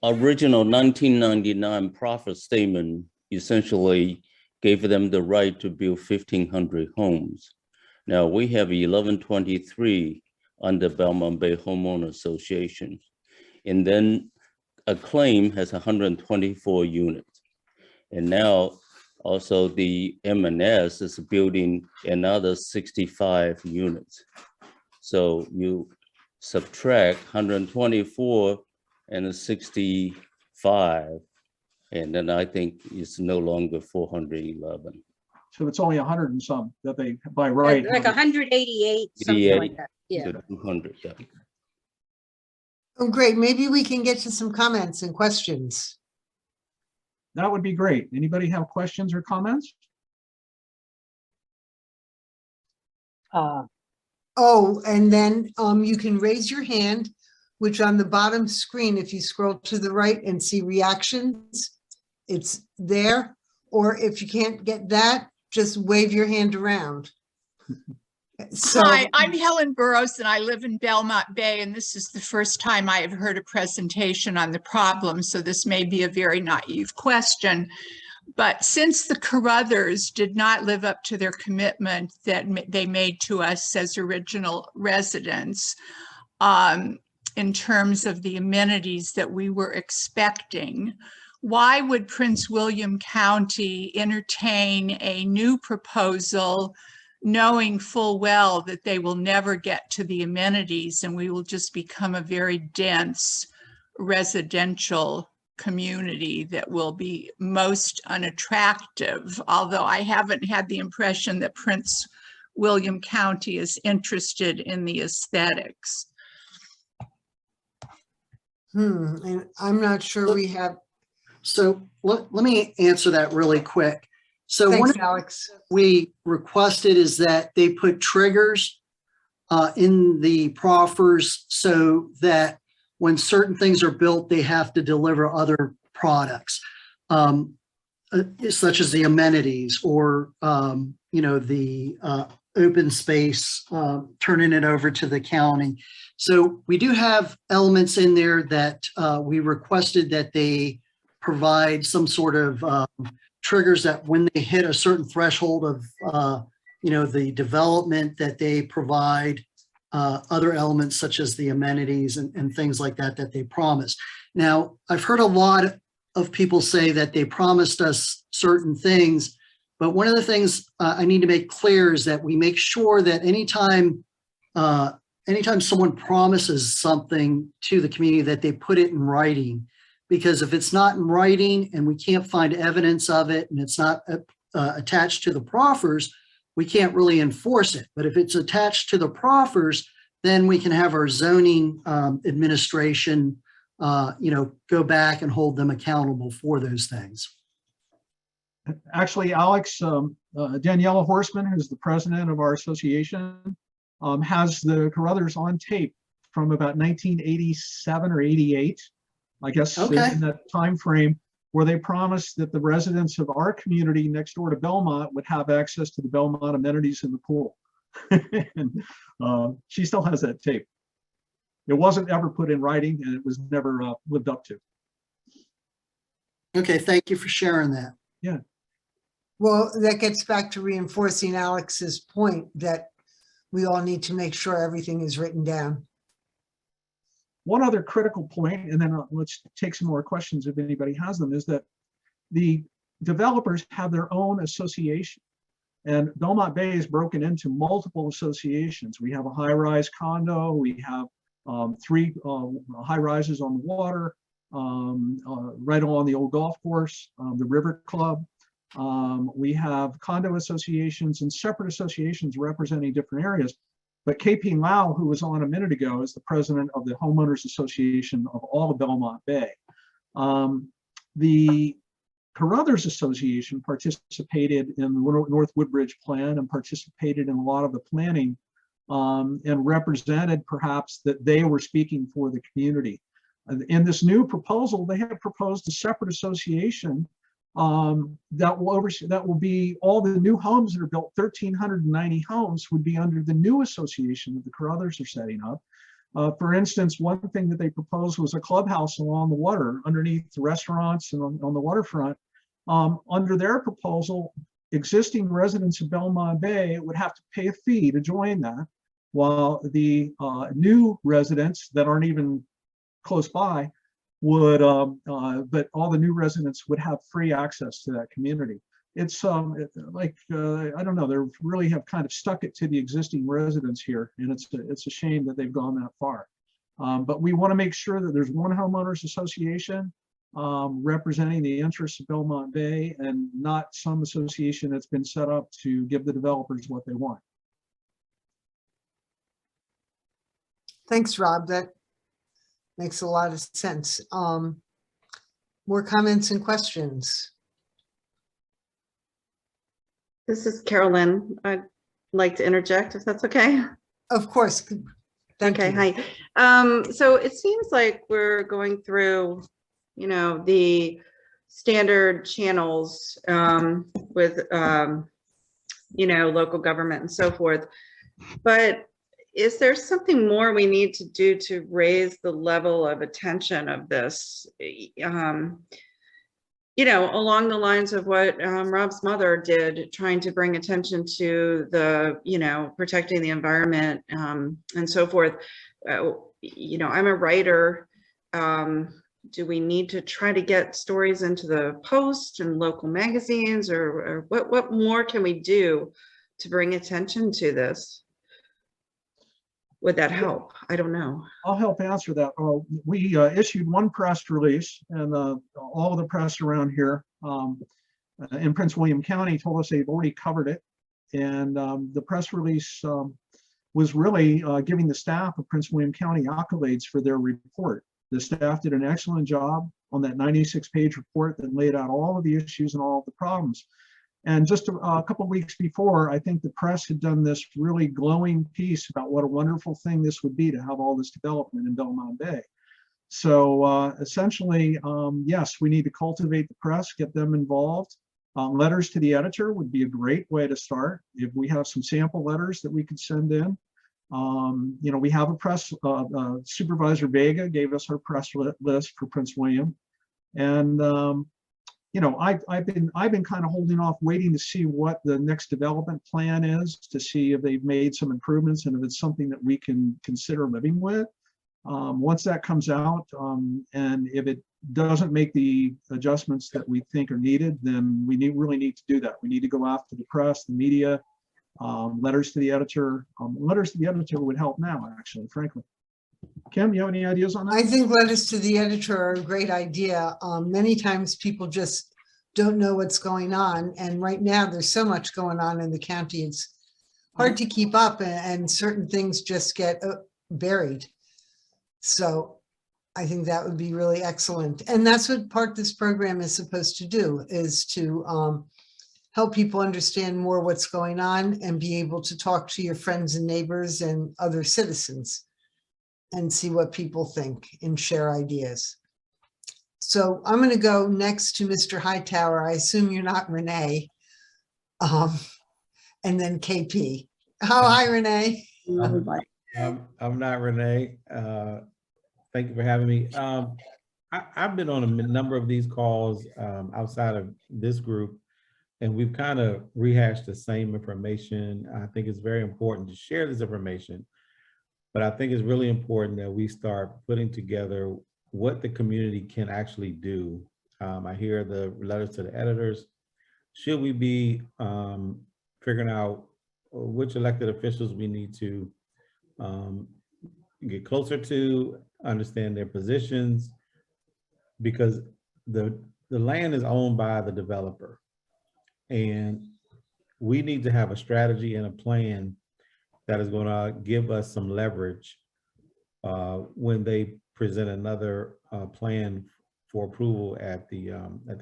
Original 1999 profit statement essentially gave them the right to build 1,500 homes. Now we have 1123 under Belmont Bay Homeowner Association. And then Acclaim has 124 units. And now also the M&S is building another 65 units. So you subtract 124 and 65, and then I think it's no longer 411. So it's only 100 and some that they by right. Like 188, something like that. Yeah. 200, yeah. Oh, great. Maybe we can get to some comments and questions. That would be great. Anybody have questions or comments? Oh, and then you can raise your hand, which on the bottom screen, if you scroll to the right and see reactions, it's there. Or if you can't get that, just wave your hand around. So, Hi, I'm Helen Burrows and I live in Belmont Bay, and this is the first time I have heard a presentation on the problem, so this may be a very naive question. But since the Carruthers did not live up to their commitment that they made to us as original residents, in terms of the amenities that we were expecting. Why would Prince William County entertain a new proposal knowing full well that they will never get to the amenities and we will just become a very dense residential community that will be most unattractive? Although I haven't had the impression that Prince William County is interested in the aesthetics. And I'm not sure we have, So let me answer that really quick. So one thanks, of Alex. we requested is that they put triggers in the proffers so that when certain things are built, they have to deliver other products, such as the amenities or, the open space, turning it over to the county. So we do have elements in there that we requested that they provide some sort of triggers that when they hit a certain threshold of, the development, that they provide other elements such as the amenities and things like that they promised. Now, I've heard a lot of people say that they promised us certain things, but one of the things I need to make clear is that we make sure that anytime someone promises something to the community, that they put it in writing. Because if it's not in writing and we can't find evidence of it and it's not attached to the proffers, we can't really enforce it. But if it's attached to the proffers, then we can have our zoning administration, go back and hold them accountable for those things. Actually, Alex, Daniela Horseman, who's the president of our association, has the Carruthers on tape from about 1987 or 88. I guess Okay. in that time frame, where they promised that the residents of our community next door to Belmont would have access to the Belmont amenities in the pool. And she still has that tape. It wasn't ever put in writing and it was never lived up to. Okay, thank you for sharing that. Well, that gets back to reinforcing Alex's point that we all need to make sure everything is written down. One other critical point, and then let's take some more questions if anybody has them, is that the developers have their own association. And Belmont Bay is broken into multiple associations. We have a high-rise condo, we have 3 high-rises on the water, right along the old golf course, the River Club. We have condo associations and separate associations representing different areas. But KP Lau, who was on a minute ago, is the president of the Homeowners Association of all of Belmont Bay. The Carruthers Association participated in the North Woodbridge plan and participated in a lot of the planning and represented perhaps that they were speaking for the community. In this new proposal, they have proposed a separate association that will be all the new homes that are built. 1,390 homes would be under the new association that the Carruthers are setting up. For instance, one thing that they proposed was a clubhouse along the water underneath the restaurants and on the waterfront. Under their proposal, existing residents of Belmont Bay would have to pay a fee to join that, while the new residents that aren't even close by would, but all the new residents would have free access to that community. It's I don't know, they really have kind of stuck it to the existing residents here, and it's a shame that they've gone that far. But we want to make sure that there's one homeowners association representing the interests of Belmont Bay and not some association that's been set up to give the developers what they want. Thanks, Rob. That makes a lot of sense. More comments and questions? This is Carolyn. I'd like to interject if that's okay. Of course. Thank Okay, you. hi. So it seems like we're going through, the standard channels with, local government and so forth. But is there something more we need to do to raise the level of attention of this? Along the lines of what Rob's mother did, trying to bring attention to the, protecting the environment and so forth. you know, I'm a writer. Do we need to try to get stories into the Post and local magazines, or what more can we do to bring attention to this? Would that help? I don't know. I'll help answer that. We issued one press release, and all of the press around here in Prince William County told us they've already covered it. And the press release was really giving the staff of Prince William County accolades for their report. The staff did an excellent job on that 96-page report that laid out all of the issues and all of the problems. And just a couple of weeks before, I think the press had done this really glowing piece about what a wonderful thing this would be to have all this development in Belmont Bay. So essentially, yes, we need to cultivate the press, get them involved. Letters to the editor would be a great way to start. If we have some sample letters that we could send in. You know, we have a press, Supervisor Vega gave us her press list for Prince William. And you know, I've been kind of holding off, waiting to see what the next development plan is, to see if they've made some improvements and if it's something that we can consider living with. Once that comes out, and if it doesn't make the adjustments that we think are needed, then we really need to do that. We need to go after the press, the media, letters to the editor. Letters to the editor would help now, actually, frankly. Kim, you have any ideas on that? I think letters to the editor are a great idea. Many times people just don't know what's going on. And right now there's so much going on in the county. It's hard to keep up, and certain things just get buried. So I think that would be really excellent. And that's what part of this program is supposed to do, is to help people understand more what's going on and be able to talk to your friends and neighbors and other citizens and see what people think and share ideas. So I'm going to go next to Mr. Hightower. I assume you're not Renee. And then KP. Oh, hi, Renee. I'm not Renee. Thank you for having me. I've been on a number of these calls outside of this group, and we've kind of rehashed the same information. I think it's very important to share this information, but I think it's really important that we start putting together what the community can actually do. I hear the letters to the editors. Should we be figuring out which elected officials we need to get closer to, understand their positions, because the land is owned by the developer, and we need to have a strategy and a plan that is going to give us some leverage when they present another plan for approval at the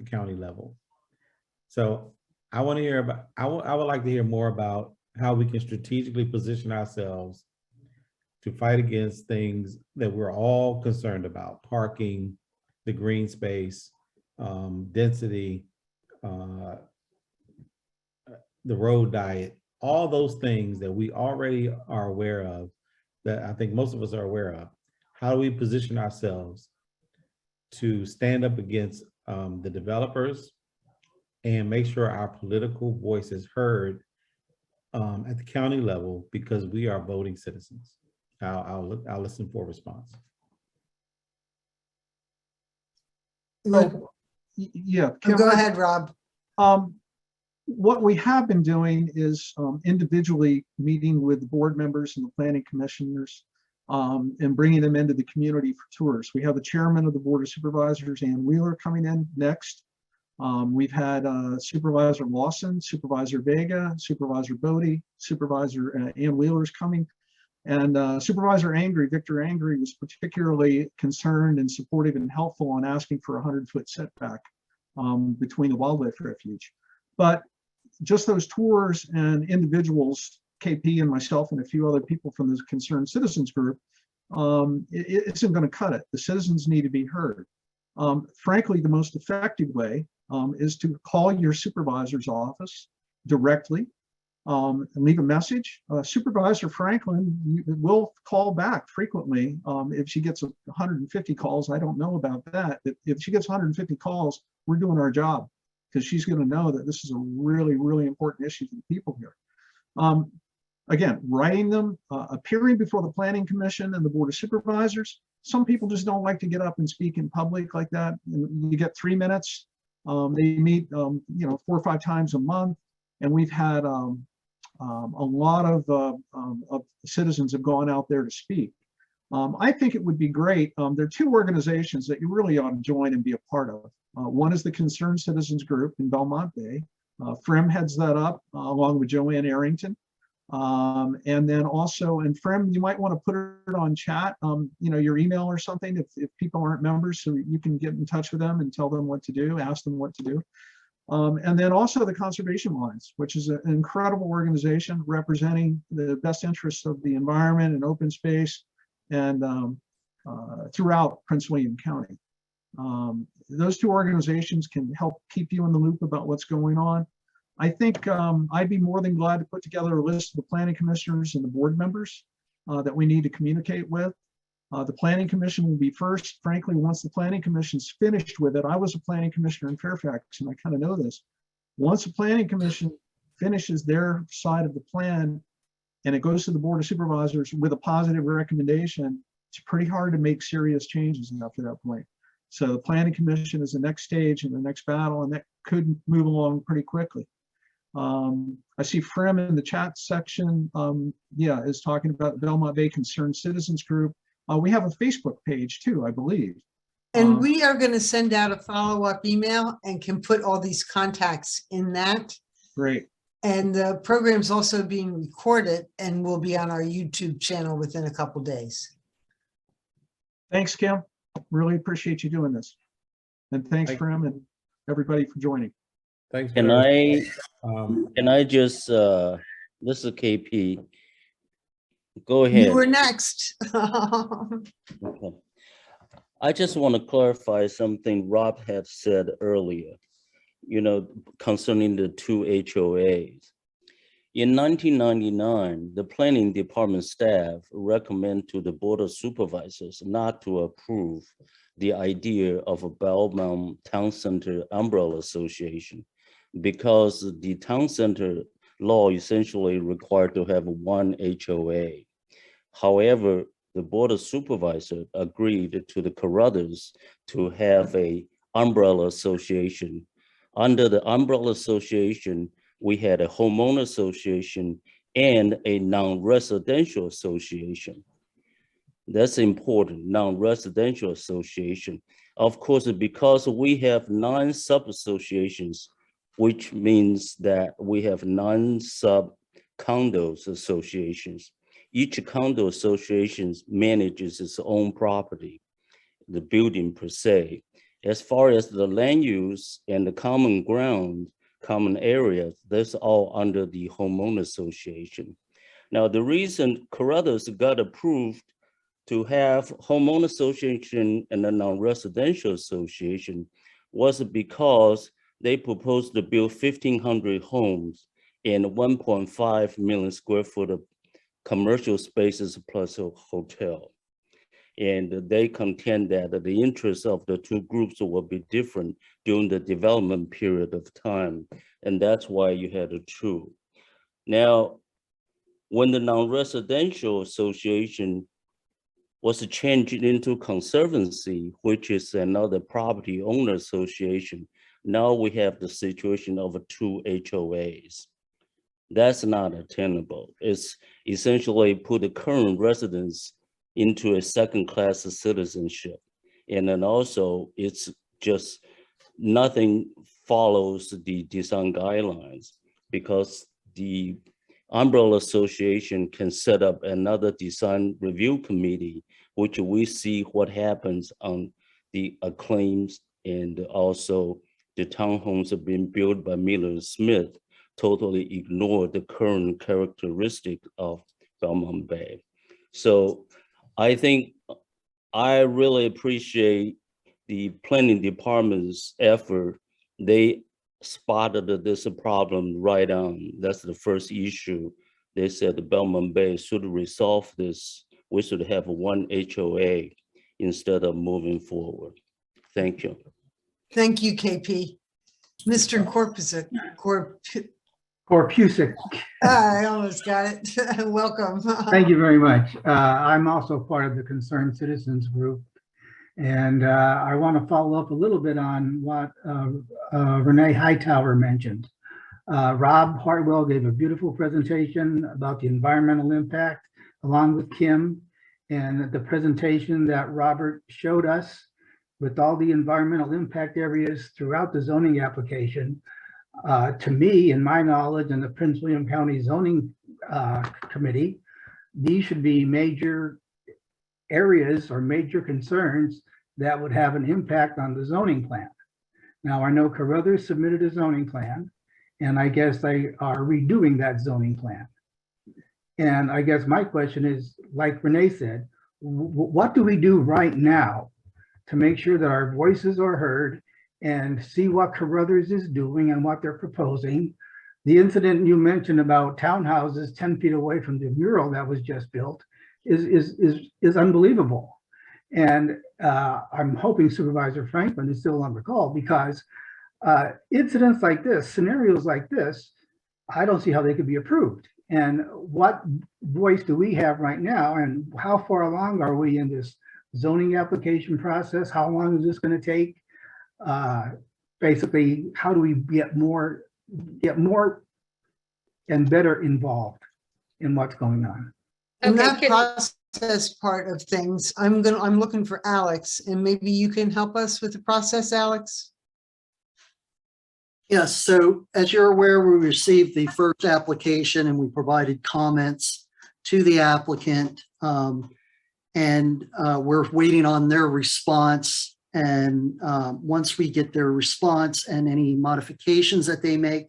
county level. So I want to hear about, I would like to hear more about how we can strategically position ourselves to fight against things that we're all concerned about: parking, the green space, density, the road diet, all those things that we already are aware of, that I think most of us are aware of. How do we position ourselves to stand up against the developers and make sure our political voice is heard at the county level, because we are voting citizens? I'll listen for a response. Yeah. Go ahead, Rob. What we have been doing is individually meeting with board members and the planning commissioners and bringing them into the community for tours. We have the chairman of the Board of Supervisors, Ann Wheeler, coming in next. We've had Supervisor Lawson, Supervisor Vega, Supervisor Bodie, Supervisor Ann Wheeler's coming. And Supervisor Victor Angry, was particularly concerned and supportive and helpful on asking for a 100-foot setback between the wildlife refuge. But just those tours and individuals, KP and myself and a few other people from the Concerned Citizens group, it isn't going to cut it. The citizens need to be heard. Frankly, the most effective way is to call your supervisor's office directly and leave a message. Supervisor Franklin will call back frequently. If she gets 150 calls, I don't know about that. If she gets 150 calls, we're doing our job, because she's going to know that this is a really, really important issue to the people here. again, writing them, appearing before the Planning Commission and the Board of Supervisors. Some people just don't like to get up and speak in public like that. And you get 3 minutes. They meet, 4 or 5 times a month, and we've had a lot of citizens have gone out there to speak. I think it would be great. There are 2 organizations that you really ought to join and be a part of. One is the Concerned Citizens Group in Belmont Bay. Frem heads that up along with Joanne Arrington. And then also, and Frem, you might want to put it on chat, your email or something if people aren't members, so you can get in touch with them and tell them what to do, ask them what to do. And then also the Conservation Alliance, which is an incredible organization representing the best interests of the environment and open space and throughout Prince William County. Those 2 organizations can help keep you in the loop about what's going on. I think I'd be more than glad to put together a list of the planning commissioners and the board members that we need to communicate with. The Planning Commission will be first. Frankly, once the Planning Commission's finished with it, I was a planning commissioner in Fairfax, and I kind of know this. Once the Planning Commission finishes their side of the plan and it goes to the Board of Supervisors with a positive recommendation, it's pretty hard to make serious changes after that point. So the Planning Commission is the next stage in the next battle, and that could move along pretty quickly. I see Frem in the chat section, is talking about the Belmont Bay Concerned Citizens Group. We have a Facebook page too, I believe. And we are going to send out a follow-up email and can put all these contacts in that. Great. And the program's also being recorded and will be on our YouTube channel within a couple days. Thanks, Kim. Really appreciate you doing this. And thanks, Frem, and everybody for joining. Thanks. Can I just, this is KP. Go ahead. You were next. Okay. I just want to clarify something Rob had said earlier, concerning the 2 HOAs. In 1999, the planning department staff recommended to the Board of Supervisors not to approve the idea of a Belmont Town Center Umbrella Association because the Town Center law essentially required to have 1 HOA. However, the Board of Supervisors agreed to the Carruthers to have a umbrella association. Under the umbrella association, we had a homeowner association and a non-residential association. That's important, non-residential association. Of course, because we have 9 sub-associations, which means that we have 9 sub-condos associations. Each condo association manages its own property, the building per se. As far as the land use and the common ground, common areas, that's all under the homeowner association. Now, the reason Carruthers got approved to have homeowner association and a non-residential association was because they proposed to build 1,500 homes and 1.5 million square foot of commercial spaces plus a hotel. And they contend that the interests of the 2 groups will be different during the development period of time. And that's why you had a 2. Now, when the non-residential association was changed into conservancy, which is another property owner association, now we have the situation of 2 HOAs. That's not attainable. It's essentially put the current residents into a second-class citizenship. And then also it's just nothing follows the design guidelines because the umbrella association can set up another design review committee, which we see what happens on the claims and also the townhomes are being built by Miller Smith totally ignore the current characteristic of Belmont Bay. So I think I really appreciate the planning department's effort. They spotted this problem right on. That's the first issue. They said the Belmont Bay should resolve this. We should have 1 HOA instead of moving forward. Thank you. Thank you, KP. Mr. Corpusic. I almost got it. Welcome. Thank you very much. I'm also part of the Concerned Citizens Group. And I want to follow up a little bit on what Renee Hightower mentioned. Rob Hartwell gave a beautiful presentation about the environmental impact along with Kim, and the presentation that Robert showed us with all the environmental impact areas throughout the zoning application. To me, in my knowledge, and the Prince William County Zoning Committee, these should be major areas or major concerns that would have an impact on the zoning plan. Now, I know Carruthers submitted a zoning plan, and I guess they are redoing that zoning plan. And I guess my question is, like Renee said, what do we do right now to make sure that our voices are heard and see what Carruthers is doing and what they're proposing? The incident you mentioned about townhouses 10 feet away from the mural that was just built is unbelievable. And I'm hoping Supervisor Franklin is still on the call, because incidents like this, scenarios like this, I don't see how they could be approved. And what voice do we have right now? And how far along are we in this zoning application process? How long is this going to take? Basically, how do we get more and better involved in what's going on? In Okay, that Kim- process part of things, I'm looking for Alex, and maybe you can help us with the process, Alex? Yes, so as you're aware, we received the first application and we provided comments to the applicant. And we're waiting on their response. And once we get their response and any modifications that they make,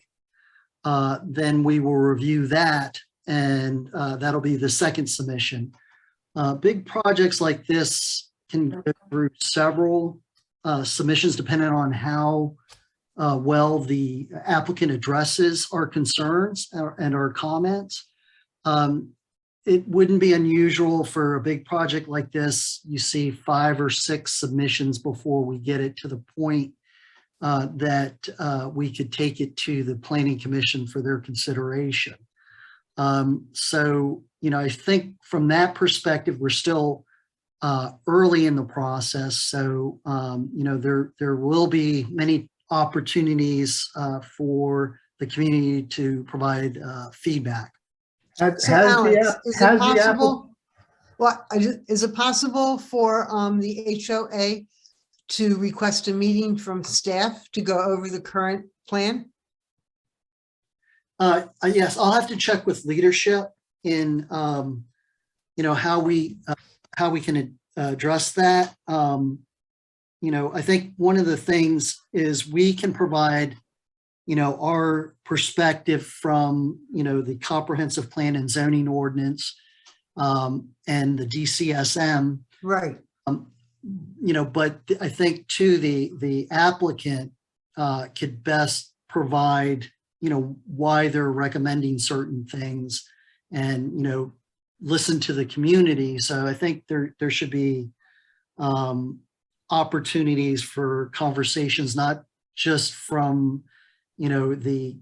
then we will review that, and that'll be the second submission. Big projects like this can go through several submissions depending on how well the applicant addresses our concerns and our comments. It wouldn't be unusual for a big project like this. You see 5 or 6 submissions before we get it to the point that we could take it to the Planning Commission for their consideration. So, you know, I think from that perspective, we're still early in the process. So, you know, there will be many opportunities for the community to provide feedback. So Alex, is it possible? Well, is it possible for the HOA to request a meeting from staff to go over the current plan? Yes, I'll have to check with leadership in, you know, how we can address that. You know, I think one of the things is we can provide, you know, our perspective from, you know, the comprehensive plan and zoning ordinance and the DCSM. Right. You know, but I think too, the applicant could best provide, you know, why they're recommending certain things and, you know, listen to the community. So I think there should be opportunities for conversations, not just from, you know, the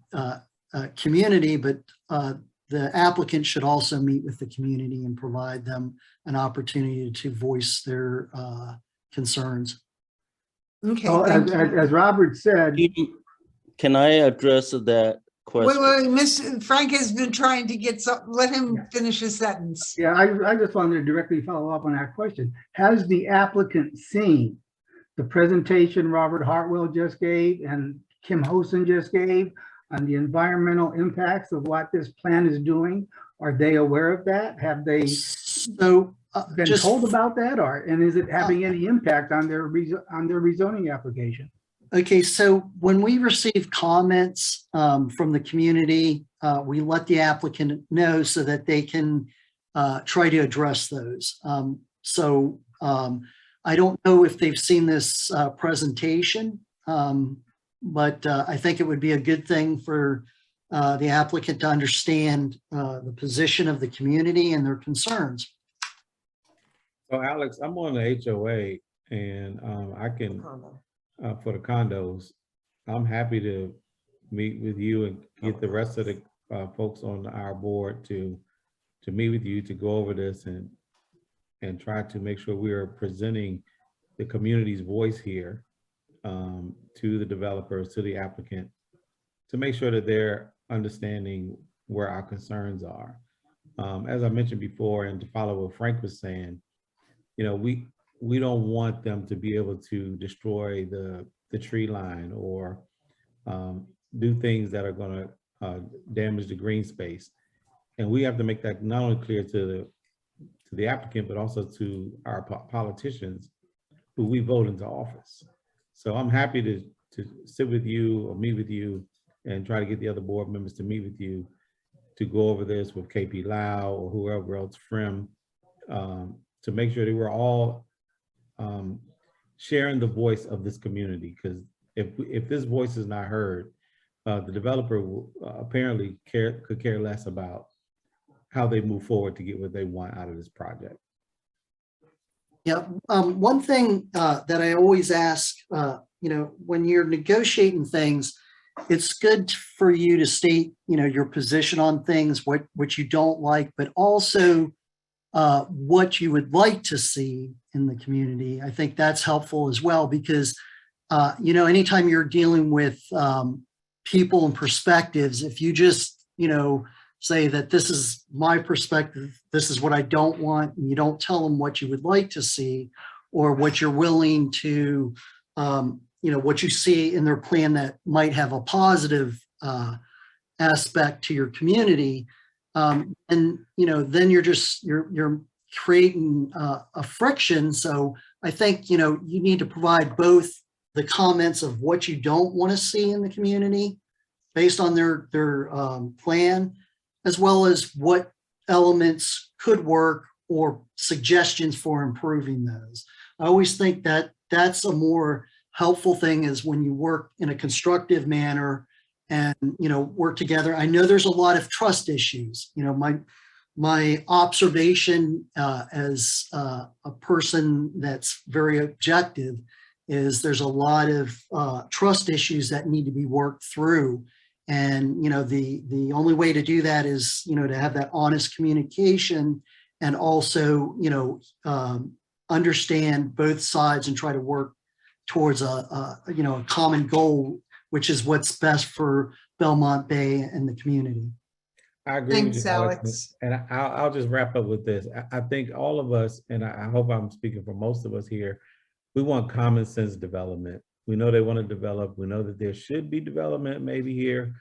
community, but the applicant should also meet with the community and provide them an opportunity to voice their concerns. Okay. Well, thank you. as Robert said, Can I address that question? Wait, Miss Frank has been trying to get some, let him finish his sentence. yeah, I just wanted to directly follow up on that question. Has the applicant seen the presentation Robert Hartwell just gave and Kim Hosen just gave on the environmental impacts of what this plan is doing? Are they aware of that? Have they So been just told about that, and is it having any impact on their rezoning application? okay, so when we receive comments from the community, we let the applicant know so that they can try to address those. So I don't know if they've seen this presentation, but I think it would be a good thing for the applicant to understand the position of the community and their concerns. So Alex, I'm on the HOA and I can, for the condos, I'm happy to meet with you and get the rest of the folks on our board to meet with you to go over this and try to make sure we are presenting the community's voice here to the developers, to the applicant, to make sure that they're understanding where our concerns are. As I mentioned before, and to follow what Frank was saying, you know, we don't want them to be able to destroy the tree line or do things that are going to damage the green space. And we have to make that not only clear to the applicant, but also to our politicians who we vote into office. So I'm happy to sit with you or meet with you and try to get the other board members to meet with you to go over this with KP Lau or whoever else, FRIM, to make sure that we're all sharing the voice of this community. Because if this voice is not heard, the developer will, apparently could care less about how they move forward to get what they want out of this project. Yeah, one thing that I always ask, you know, when you're negotiating things, it's good for you to state, you know, your position on things, what you don't like, but also what you would like to see in the community. I think that's helpful as well, because, you know, anytime you're dealing with people and perspectives, if you just, you know, say that this is my perspective, this is what I don't want, and you don't tell them what you would like to see or what you're willing to, you know, what you see in their plan that might have a positive aspect to your community. And, you know, then you're creating a friction. So I think, you know, you need to provide both the comments of what you don't want to see in the community based on their plan, as well as what elements could work or suggestions for improving those. I always think that that's a more helpful thing, is when you work in a constructive manner and, you know, work together. I know there's a lot of trust issues. You know, my observation as a person that's very objective is there's a lot of trust issues that need to be worked through. And, you know, the only way to do that is, you know, to have that honest communication and also, you know, understand both sides and try to work towards you know, a common goal, which is what's best for Belmont Bay and the community. I agree with Thanks, you, Alex. And I'll just wrap up with this. I think all of us, and I hope I'm speaking for most of us here, we want common sense development. We know they want to develop. We know that there should be development maybe here,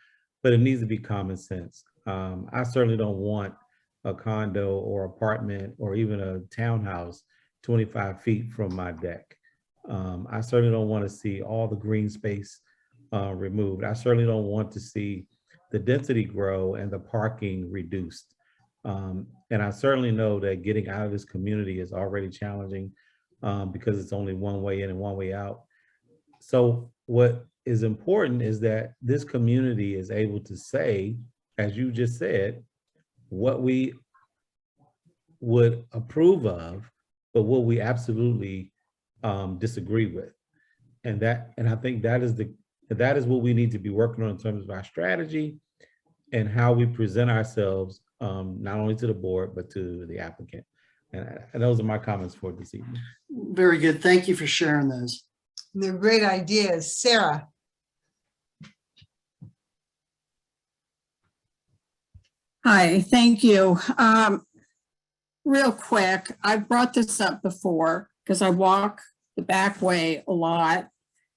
but it needs to be common sense. I certainly don't want a condo or apartment or even a townhouse 25 feet from my deck. I certainly don't want to see all the green space removed. I certainly don't want to see the density grow and the parking reduced. And I certainly know that getting out of this community is already challenging because it's only one way in and one way out. So what is important is that this community is able to say, as you just said, what we would approve of, but what we absolutely disagree with. And I think that is what we need to be working on in terms of our strategy and how we present ourselves, not only to the board, but to the applicant. And those are my comments for this evening. Very good. Thank you for sharing those. They're great ideas. Sarah. Hi, thank you. Real quick, I've brought this up before because I walk the back way a lot.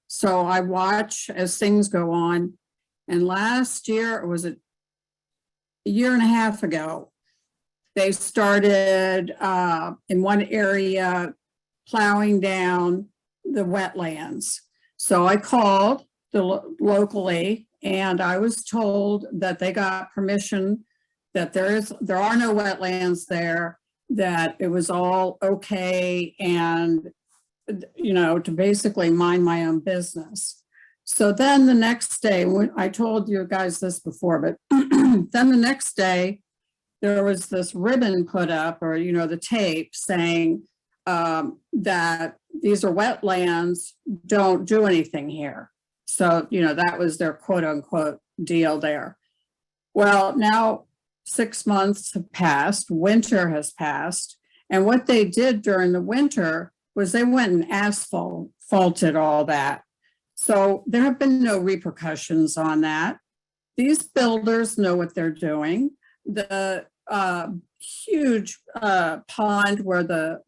So I watch as things go on. And last year, or was it a year and a half ago, they started in one area plowing down the wetlands. So I called locally and I was told that they got permission, that there are no wetlands there, that it was all okay, and, you know, to basically mind my own business. So then the next day, when I told you guys this before, but then the next day, there was this ribbon put up, or, you know, the tape saying that these are wetlands, don't do anything here. So, that was their quote unquote deal there. Well, now 6 months have passed, winter has passed. And what they did during the winter was they went and asphalted all that. So there have been no repercussions on that. These builders know what they're doing. The huge pond where the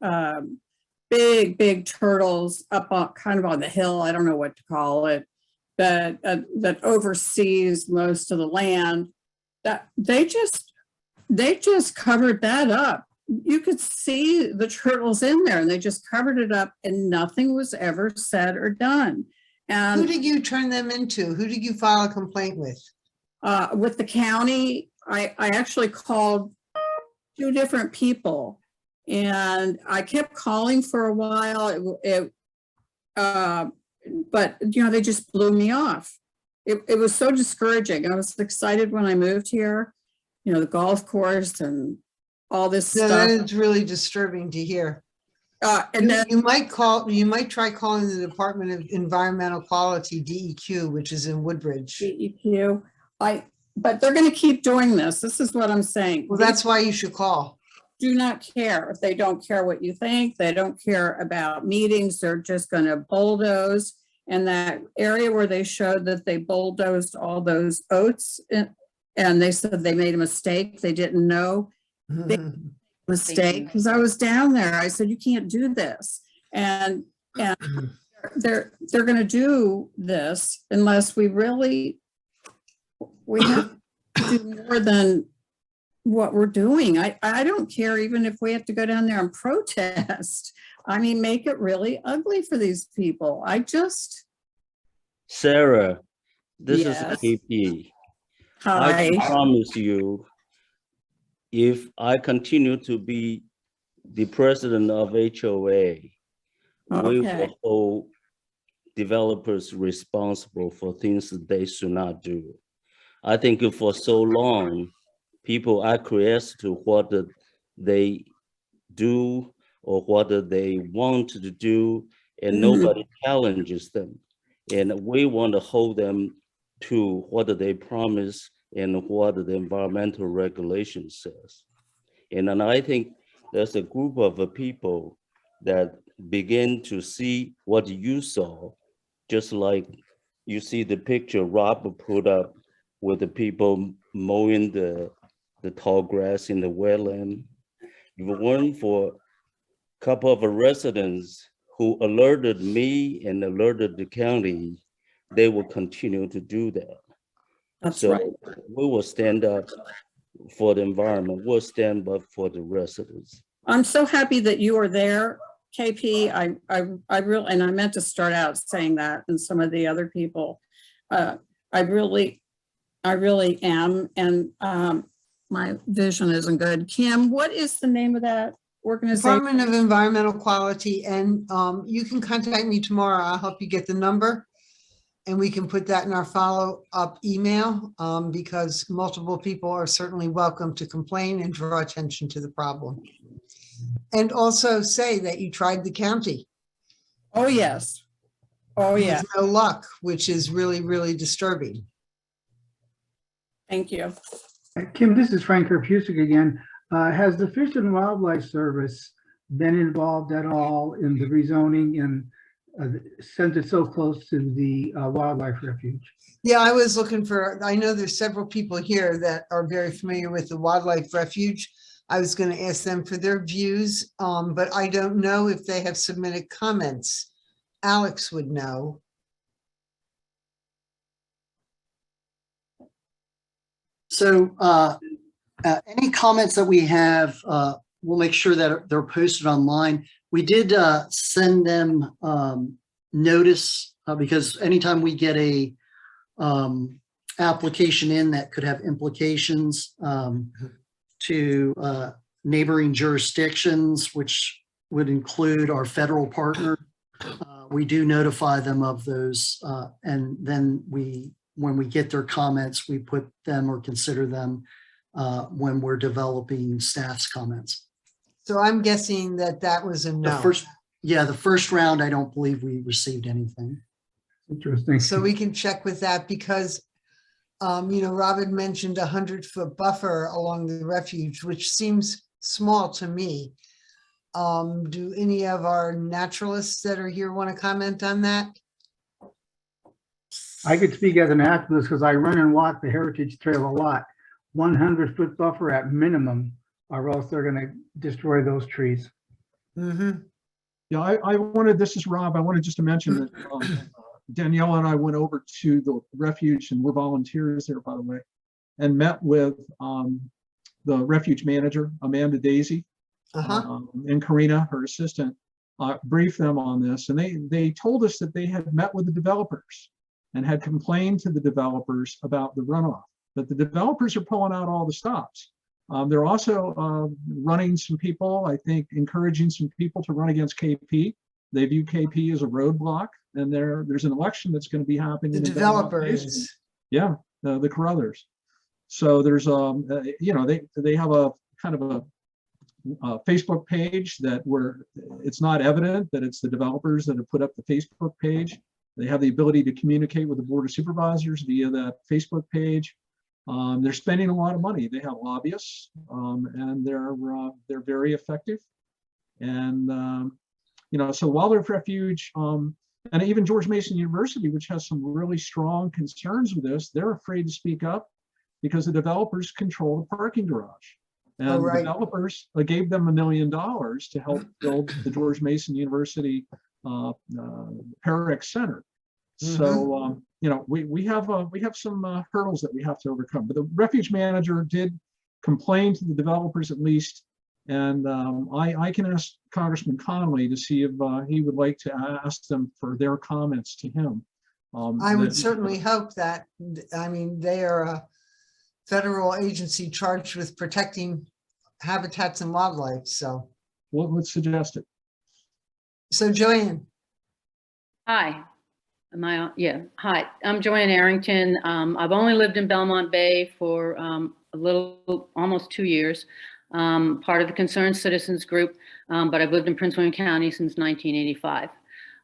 big turtles up on kind of on the hill, I don't know what to call it, that oversees most of the land, that they just covered that up. You could see the turtles in there and they just covered it up and nothing was ever said or done. Who And did you turn them into? Who did you file a complaint with? with the county, I actually called 2 different people and I kept calling for a while. But they just blew me off. It was so discouraging. I was excited when I moved here, the golf course and all this No, stuff. that is really disturbing to hear. And then You might try calling the Department of Environmental Quality, DEQ, which is in Woodbridge. DEQ, but they're going to keep doing this. This is what I'm saying. Well, that's why you should call. Do not care. They don't care what you think. They don't care about meetings. They're just going to bulldoze. And that area where they showed that they bulldozed all those oats and they said they made a mistake. They didn't know. Mistake, because I was down there. I said, you can't do this. And they're going to do this unless we have to do more than what we're doing. I don't care even if we have to go down there and protest. I mean, make it really ugly for these people. Sarah, this Yes. is KP. Hi. I can promise you, if I continue to be the president of HOA, we Okay. will hold developers responsible for things that they should not do. I think for so long, people acquiesce to what they do or what they want to do, and nobody challenges them. And we want to hold them to what they promise and what the environmental regulation says. And then I think there's a group of people that begin to see what you saw, just like you see the picture Rob put up with the people mowing the tall grass in the wetland. If it weren't for a couple of residents who alerted me and alerted the county, they will continue to do that. That's So right. we will stand up for the environment. We'll stand up for the residents. I'm so happy that you are there, KP. I really, and I meant to start out saying that, and some of the other people. I really am, and my vision isn't good. Kim, what is the name of that organization? Department of Environmental Quality, and you can contact me tomorrow. I'll help you get the number. And we can put that in our follow-up email because multiple people are certainly welcome to complain and draw attention to the problem. And also say that you tried the county. Oh, yes. Oh, With yeah. no luck, which is really, really disturbing. Thank you. Kim, this is Frank Karpusik again. Has the Fish and Wildlife Service been involved at all in the rezoning and since it's so close to the wildlife refuge? Yeah, I was looking for, I know there's several people here that are very familiar with the wildlife refuge. I was going to ask them for their views, but I don't know if they have submitted comments. Alex would know. So any comments that we have, we'll make sure that they're posted online. We did send them notice because anytime we get a application in that could have implications to neighboring jurisdictions, which would include our federal partner, we do notify them of those. And then when we get their comments, we put them or consider them when we're developing staff's comments. So I'm guessing that that was a no. The first round, I don't believe we received anything. Interesting. So we can check with that because, Rob had mentioned 100-foot buffer along the refuge, which seems small to me. Do any of our naturalists that are here want to comment on that? I could speak as an activist because I run and walk the Heritage Trail a lot. 100-foot buffer at minimum, or else they're going to destroy those trees. Mm-hmm. Yeah, I wanted, this is Rob, I wanted just to mention that Danielle and I went over to the refuge, and we're volunteers there, by the way, and met with the refuge manager, Amanda Daisy, and Karina, her assistant, briefed them on this. And they told us that they had met with the developers and had complained to the developers about the runoff, that the developers are pulling out all the stops. They're also running some people, I think, encouraging some people to run against KP. They view KP as a roadblock, and there's an election that's going to be happening. The in Belmont Bay. developers. Yeah, the Carruthers. So there's they have a kind of a Facebook page where it's not evident that it's the developers that have put up the Facebook page. They have the ability to communicate with the Board of Supervisors via that Facebook page. They're spending a lot of money. They have lobbyists, and they're very effective. And so Wildlife Refuge, and even George Mason University, which has some really strong concerns with this, they're afraid to speak up because the developers control the parking garage. And the developers gave them $1 million to help build the George Mason University Parrex Center. So we have some hurdles that we have to overcome. But the refuge manager did complain to the developers at least, and I can ask Congressman Connolly to see if he would like to ask them for their comments to him. I would certainly hope that. I mean, they are a federal agency charged with protecting habitats and wildlife. So let's suggest it. So Joanne. Hi. Am I on? Yeah. Hi, I'm Joanne Arrington. I've only lived in Belmont Bay for almost 2 years, part of the Concerned Citizens Group, but I've lived in Prince William County since 1985.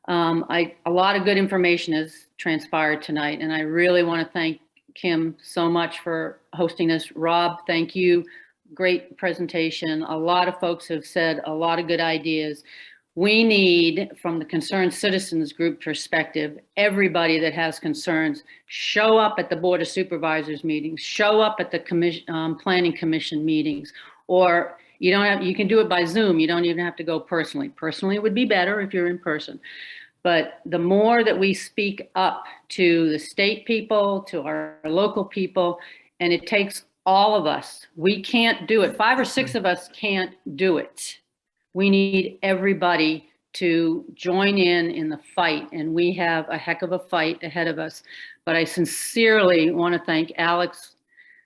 A lot of good information has transpired tonight, and I really want to thank Kim so much for hosting this. Rob, thank you. Great presentation. A lot of folks have said a lot of good ideas. We need, from the Concerned Citizens Group perspective, everybody that has concerns, show up at the Board of Supervisors meetings, show up at the Planning Commission meetings, or you can do it by Zoom. You don't even have to go personally. Personally would be better if you're in person. But the more that we speak up to the state people, to our local people, and it takes all of us. We can't do it. 5 or 6 of us can't do it. We need everybody to join in the fight, and we have a heck of a fight ahead of us. But I sincerely want to thank Alex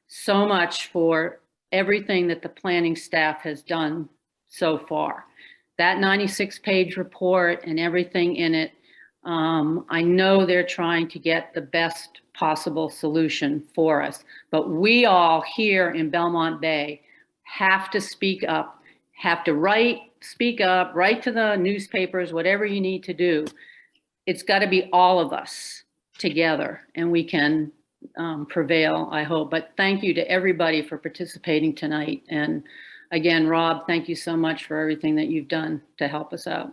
so much for everything that the planning staff has done so far. That 96-page report and everything in it, I know they're trying to get the best possible solution for us, but we all here in Belmont Bay have to speak up, have to speak up, write to the newspapers, whatever you need to do. It's got to be all of us together, and we can prevail, I hope. But thank you to everybody for participating tonight. And again, Rob, thank you so much for everything that you've done to help us out.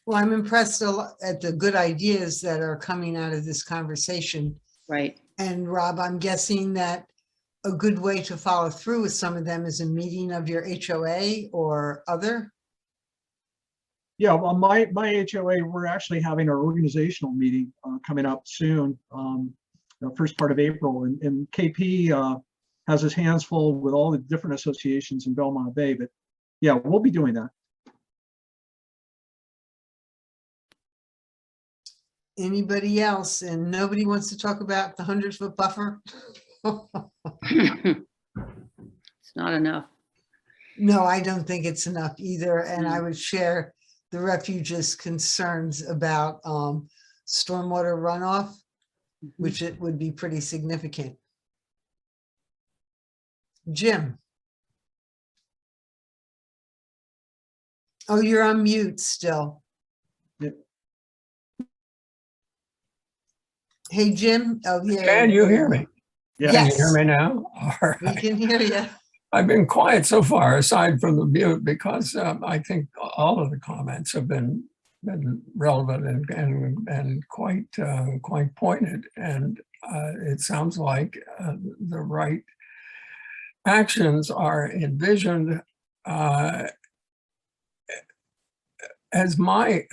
Well, I'm impressed at the good ideas that are coming out of this conversation. Right. And Rob, I'm guessing that a good way to follow through with some of them is a meeting of your HOA or other? Yeah, well, my HOA, we're actually having our organizational meeting coming up soon, first part of April, and KP has his hands full with all the different associations in Belmont Bay, but yeah, we'll be doing that. Anybody else? And nobody wants to talk about the 100-foot buffer? It's not enough. No, I don't think it's enough either. And I would share the refuge's concerns about stormwater runoff, which it would be pretty significant. Jim. Oh, you're on mute still. Hey, Jim. Oh, yeah. Can you hear me? Yeah. Can you hear Yes, me now? All we right. can hear you. I've been quiet so far, aside from the mute, because I think all of the comments have been relevant and quite pointed. And it sounds like the right actions are envisioned. As my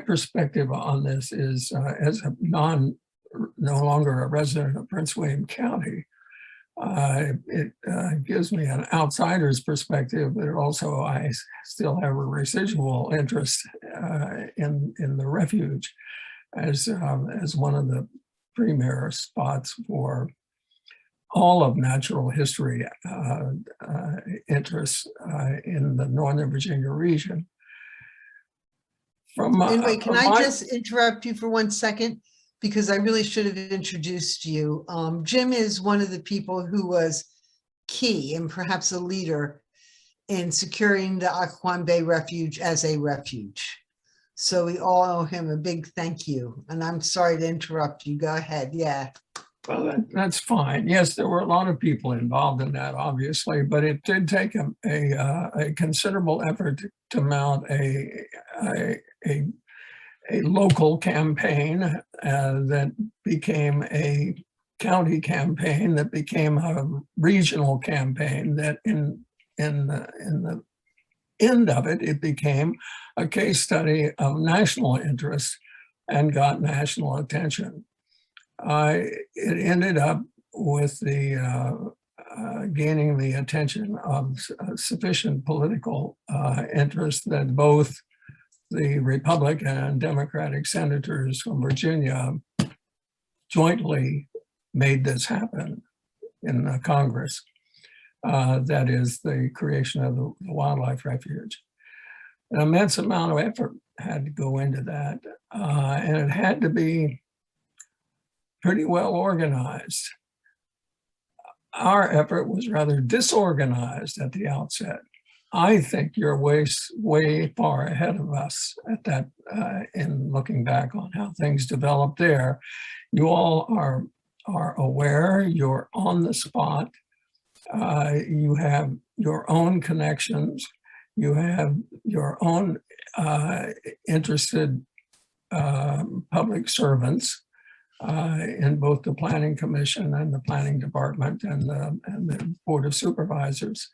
perspective on this is, as a no longer a resident of Prince William County, it gives me an outsider's perspective, but also I still have a residual interest in the Refuge as one of the premier spots for all of natural history interests in the Northern Virginia region. Anyway, can I just interrupt you for 1 second? Because I really should have introduced you. Jim is one of the people who was key and perhaps a leader in securing the Occoquan Bay Refuge as a refuge. So we all owe him a big thank you. And I'm sorry to interrupt you. Go ahead. Yeah. Well, that's fine. Yes, there were a lot of people involved in that, obviously, but it did take a considerable effort to mount a local campaign that became a county campaign, that became a regional campaign, that in the end of it, it became a case study of national interest and got national attention. It ended up with the gaining the attention of sufficient political interest that both the Republican and Democratic senators from Virginia jointly made this happen in Congress. That is the creation of the Wildlife Refuge. An immense amount of effort had to go into that, and it had to be pretty well organized. Our effort was rather disorganized at the outset. I think you're way far ahead of us at that in looking back on how things developed there. You all are aware, you're on the spot, you have your own connections, you have your own interested public servants in both the Planning Commission and the Planning Department and the Board of Supervisors.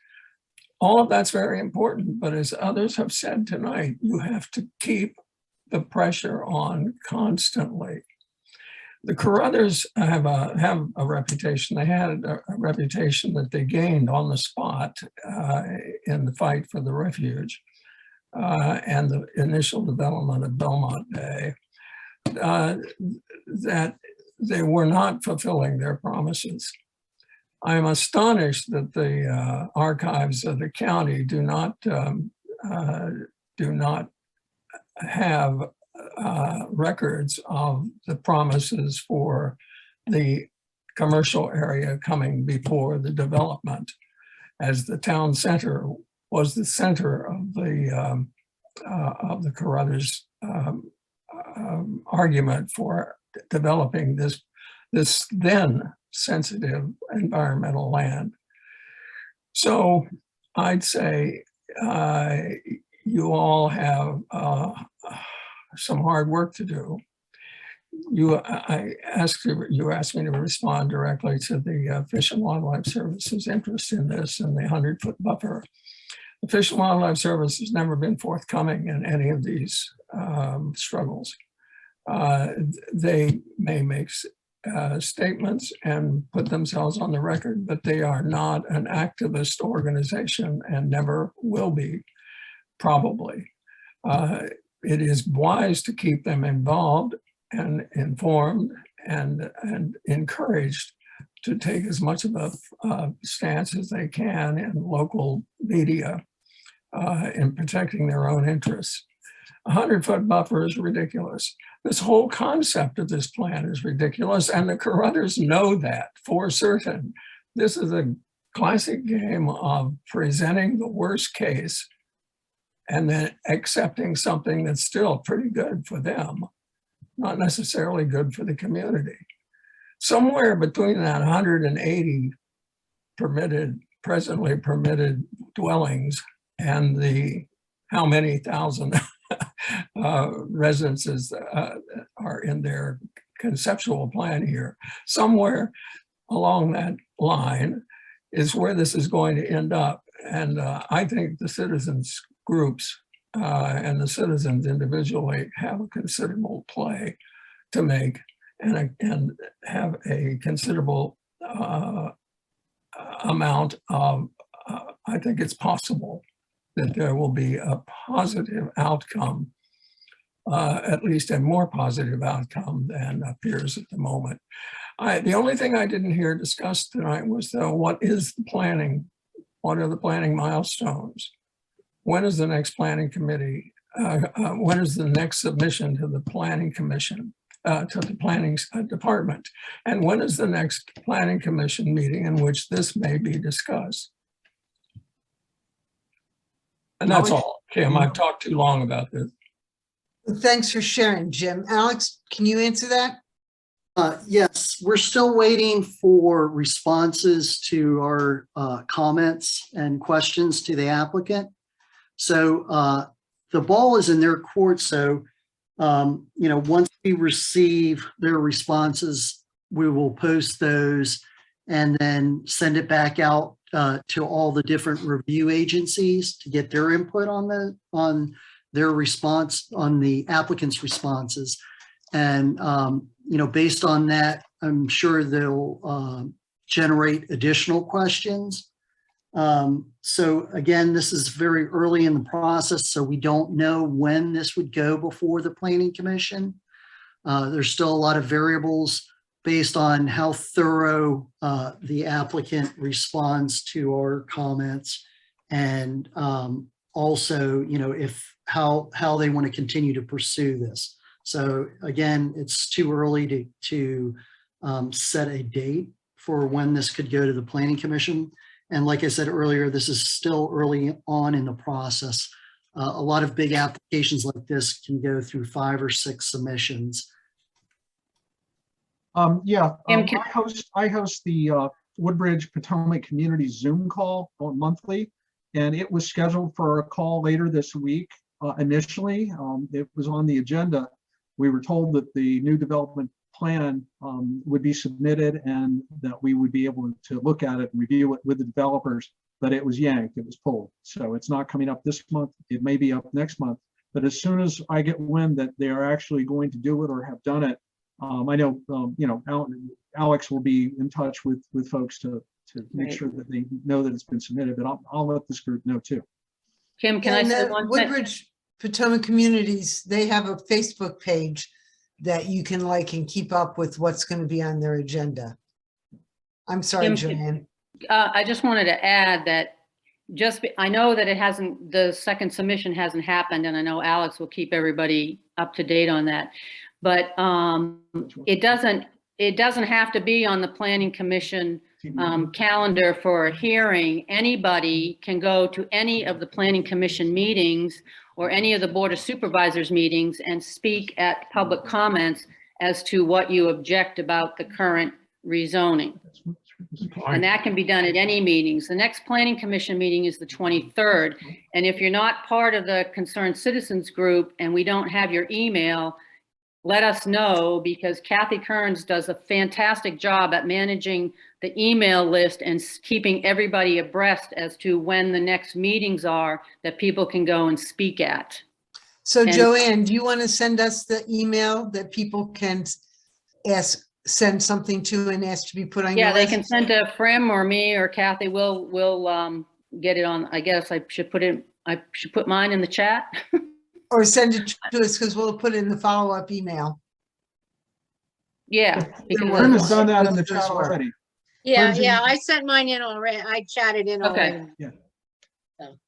All of that's very important, but as others have said tonight, you have to keep the pressure on constantly. The Carruthers have a reputation. They had a reputation that they gained on the spot in the fight for the refuge and the initial development of Belmont Bay, that they were not fulfilling their promises. I'm astonished that the archives of the county do not have records of the promises for the commercial area coming before the development, as the town center was the center of the Carruthers argument for developing this then sensitive environmental land. So I'd say you all have some hard work to do. You asked me to respond directly to the Fish and Wildlife Service's interest in this and the 100-foot buffer. The Fish and Wildlife Service has never been forthcoming in any of these struggles. They may make statements and put themselves on the record, but they are not an activist organization and never will be, probably. It is wise to keep them involved and informed and encouraged to take as much of a stance as they can in local media in protecting their own interests. A 100-foot buffer is ridiculous. This whole concept of this plan is ridiculous, and the Carruthers know that for certain. This is a classic game of presenting the worst case and then accepting something that's still pretty good for them not necessarily good for the community. Somewhere between that 180 presently permitted dwellings and the how many thousand residences are in their conceptual plan here, somewhere along that line is where this is going to end up. And I think the citizens groups and the citizens individually have a considerable play to make and have a considerable amount of, I think it's possible that there will be a positive outcome, at least a more positive outcome than appears at the moment. The only thing I didn't hear discussed tonight was what is the planning? What are the planning milestones? When is the next planning committee? When is the next submission to the planning commission, to the planning department? And when is the next planning commission meeting in which this may be discussed? And that's all. Kim, I've talked too long about this. Thanks for sharing, Jim. Alex, can you answer that? Yes, we're still waiting for responses to our comments and questions to the applicant. So the ball is in their court. So, once we receive their responses, we will post those and then send it back out to all the different review agencies to get their input on their response, on the applicant's responses. And, based on that, I'm sure they'll generate additional questions. So again, this is very early in the process, so we don't know when this would go before the Planning Commission. There's still a lot of variables based on how thorough the applicant responds to our comments, and also, how they want to continue to pursue this. So again, it's too early to set a date for when this could go to the Planning Commission. And like I said earlier, this is still early on in the process. A lot of big applications like this can go through 5 or 6 submissions. I host the Woodbridge Potomac Community Zoom call monthly, and it was scheduled for a call later this week. Initially, it was on the agenda. We were told that the new development plan would be submitted and that we would be able to look at it and review it with the developers, but it was yanked, it was pulled. So it's not coming up this month. It may be up next month, but as soon as I get wind that they are actually going to do it or have done it, I know, Alex will be in touch with folks to make sure that they know that it's been submitted, but I'll let this group know too. Kim, can I say one thing? Woodbridge Potomac Communities, they have a Facebook page that you can like and keep up with what's going to be on their agenda. I'm sorry, Kim, Joanne. I just wanted to add that I know that the second submission hasn't happened, and I know Alex will keep everybody up to date on that. But it doesn't have to be on the Planning Commission calendar for a hearing. Anybody can go to any of the Planning Commission meetings or any of the Board of Supervisors meetings and speak at public comments as to what you object about the current rezoning. And that can be done at any meetings. The next Planning Commission meeting is the 23rd. And if you're not part of the Concerned Citizens Group and we don't have your email, let us know, because Kathy Kearns does a fantastic job at managing the email list and keeping everybody abreast as to when the next meetings are that people can go and speak at. So Joanne, do you want to send us the email that people can send something to and ask to be put on your list? Yeah, they can send to Frim or me or Kathy. We'll get it on. I guess I should put mine in the chat. Or send it to us, because we'll put it in the follow-up email. Yeah. Frim has done that in the chat already. Yeah, I sent mine in already. I chatted in already. Okay. Yeah. So.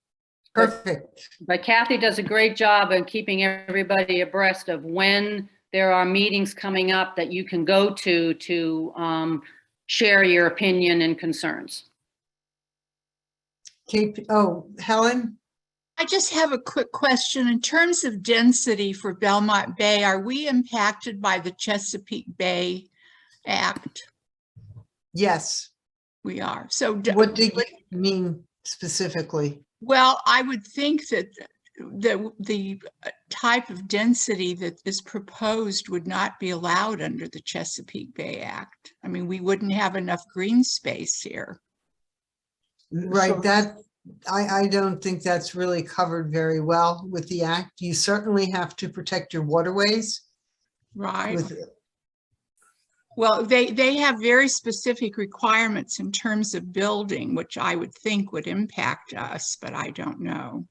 Perfect. But Kathy does a great job of keeping everybody abreast of when there are meetings coming up that you can go to share your opinion and concerns. Helen? I just have a quick question. In terms of density for Belmont Bay, are we impacted by the Chesapeake Bay Act? Yes. We are. So What do you mean specifically? well, I would think that the type of density that is proposed would not be allowed under the Chesapeake Bay Act. I mean, we wouldn't have enough green space here. Right, So- that, I don't think that's really covered very well with the act. You certainly have to protect your waterways Right. with, Well, they have very specific requirements in terms of building, which I would think would impact us, but I don't know.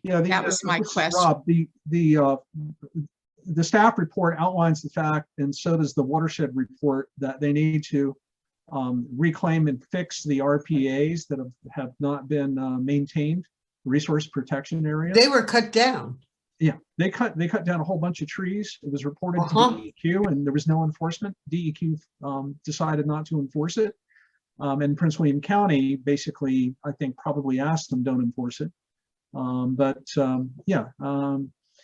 Yeah, That was my this is question. Rob, the staff report outlines the fact, and so does the watershed report, that they need to reclaim and fix the RPAs that have not been maintained, resource protection areas. they were cut down. Yeah, they cut down a whole bunch of trees. It was reported Uh-huh. to DEQ, and there was no enforcement. DEQ decided not to enforce it. And Prince William County basically, I think, probably asked them, don't enforce it.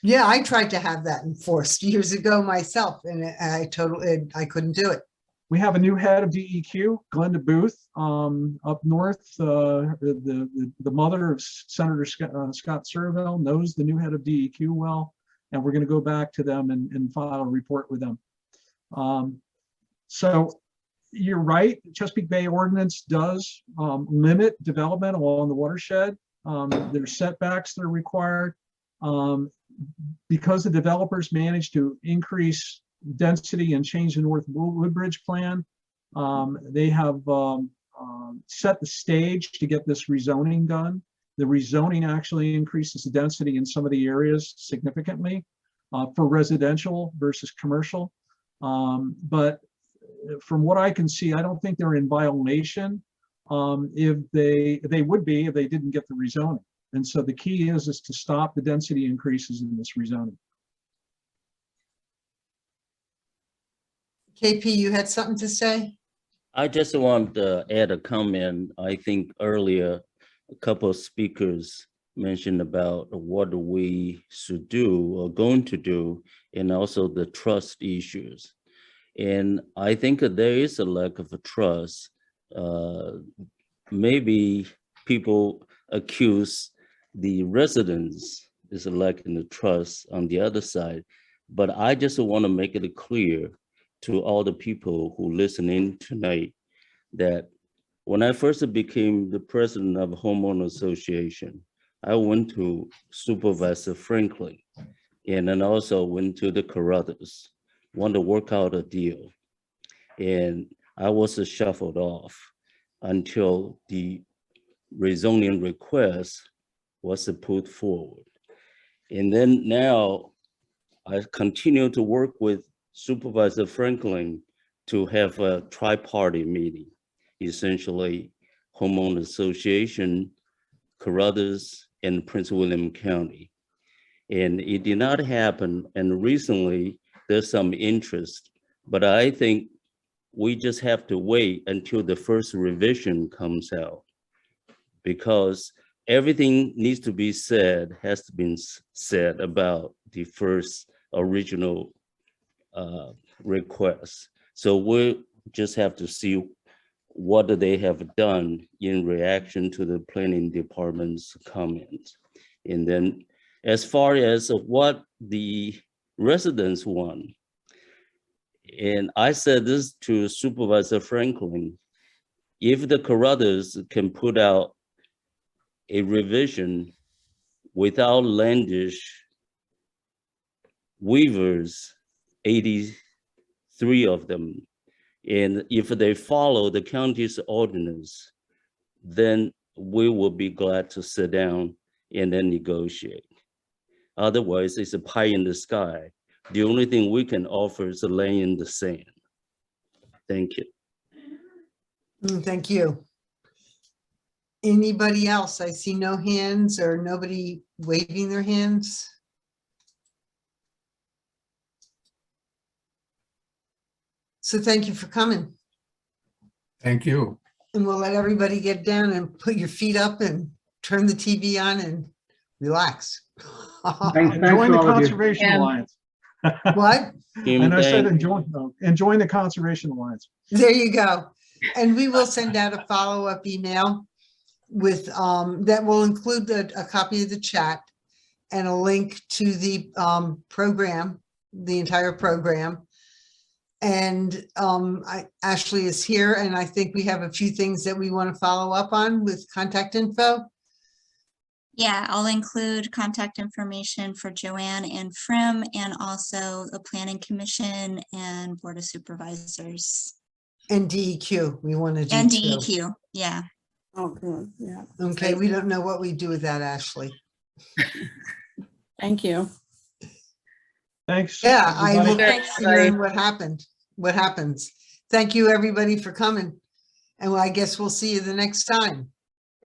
Yeah, I tried to have that enforced years ago myself, and I couldn't do it. We have a new head of DEQ, Glenda Booth, up north. The mother of Senator Scott Surville knows the new head of DEQ well, and we're going to go back to them and file a report with them. So you're right, Chesapeake Bay Ordinance does limit development along the watershed. There's setbacks that are required. Because the developers managed to increase density and change the North Woodbridge plan, they have set the stage to get this rezoning done. The rezoning actually increases the density in some of the areas significantly for residential versus commercial. But from what I can see, I don't think they're in violation. If they would be if they didn't get the rezoning. And so the key is to stop the density increases in this rezoning. KP, you had something to say? I just want to add a comment. I think earlier, a couple of speakers mentioned about what we should do or going to do, and also the trust issues. And I think that there is a lack of trust. Maybe people accuse the residents is lacking the trust on the other side, but I just want to make it clear to all the people who listen in tonight that when I first became the president of a homeowner association, I went to Supervisor Franklin, and then also went to the Carruthers, want to work out a deal. And I was shuffled off until the rezoning request was put forward. And then now I continue to work with Supervisor Franklin to have a tri-party meeting, essentially homeowner association, Carruthers, and Prince William County. And it did not happen. And recently there's some interest, but I think we just have to wait until the first revision comes out, because everything needs to be said, has to be said about the first original request. So we just have to see what they have done in reaction to the planning department's comments. And then as far as what the residents want, and I said this to Supervisor Franklin, if the Carruthers can put out a revision without landish waivers, 83 of them, and if they follow the county's ordinance, then we will be glad to sit down and then negotiate. Otherwise, it's a pie in the sky. The only thing we can offer is a laying in the sand. Thank you. Thank you. Anybody else? I see no hands or nobody waving their hands. So thank you for coming, Thank you. and we'll let everybody get down and put your feet up and turn the TV on and relax. Thanks Join to the all of you. Conservation Yeah. Alliance. What? Kim, And I said, thank- enjoin the Conservation Alliance. There you go. And we will send out a follow-up email with, that will include a copy of the chat and a link to the program, the entire program. And Ashley is here, and I think we have a few things that we want to follow up on with contact info. Yeah, I'll include contact information for Joanne and Frim, and also the Planning Commission and Board of Supervisors. And DEQ, we want to do And too. DEQ, yeah. Oh, good, yeah. Okay, we don't know what we do with that, Ashley. Thank you. Thanks. Yeah, I everybody. look Thanks, forward to hearing what happens. Thank you, everybody, for coming. And I guess we'll see you the next time.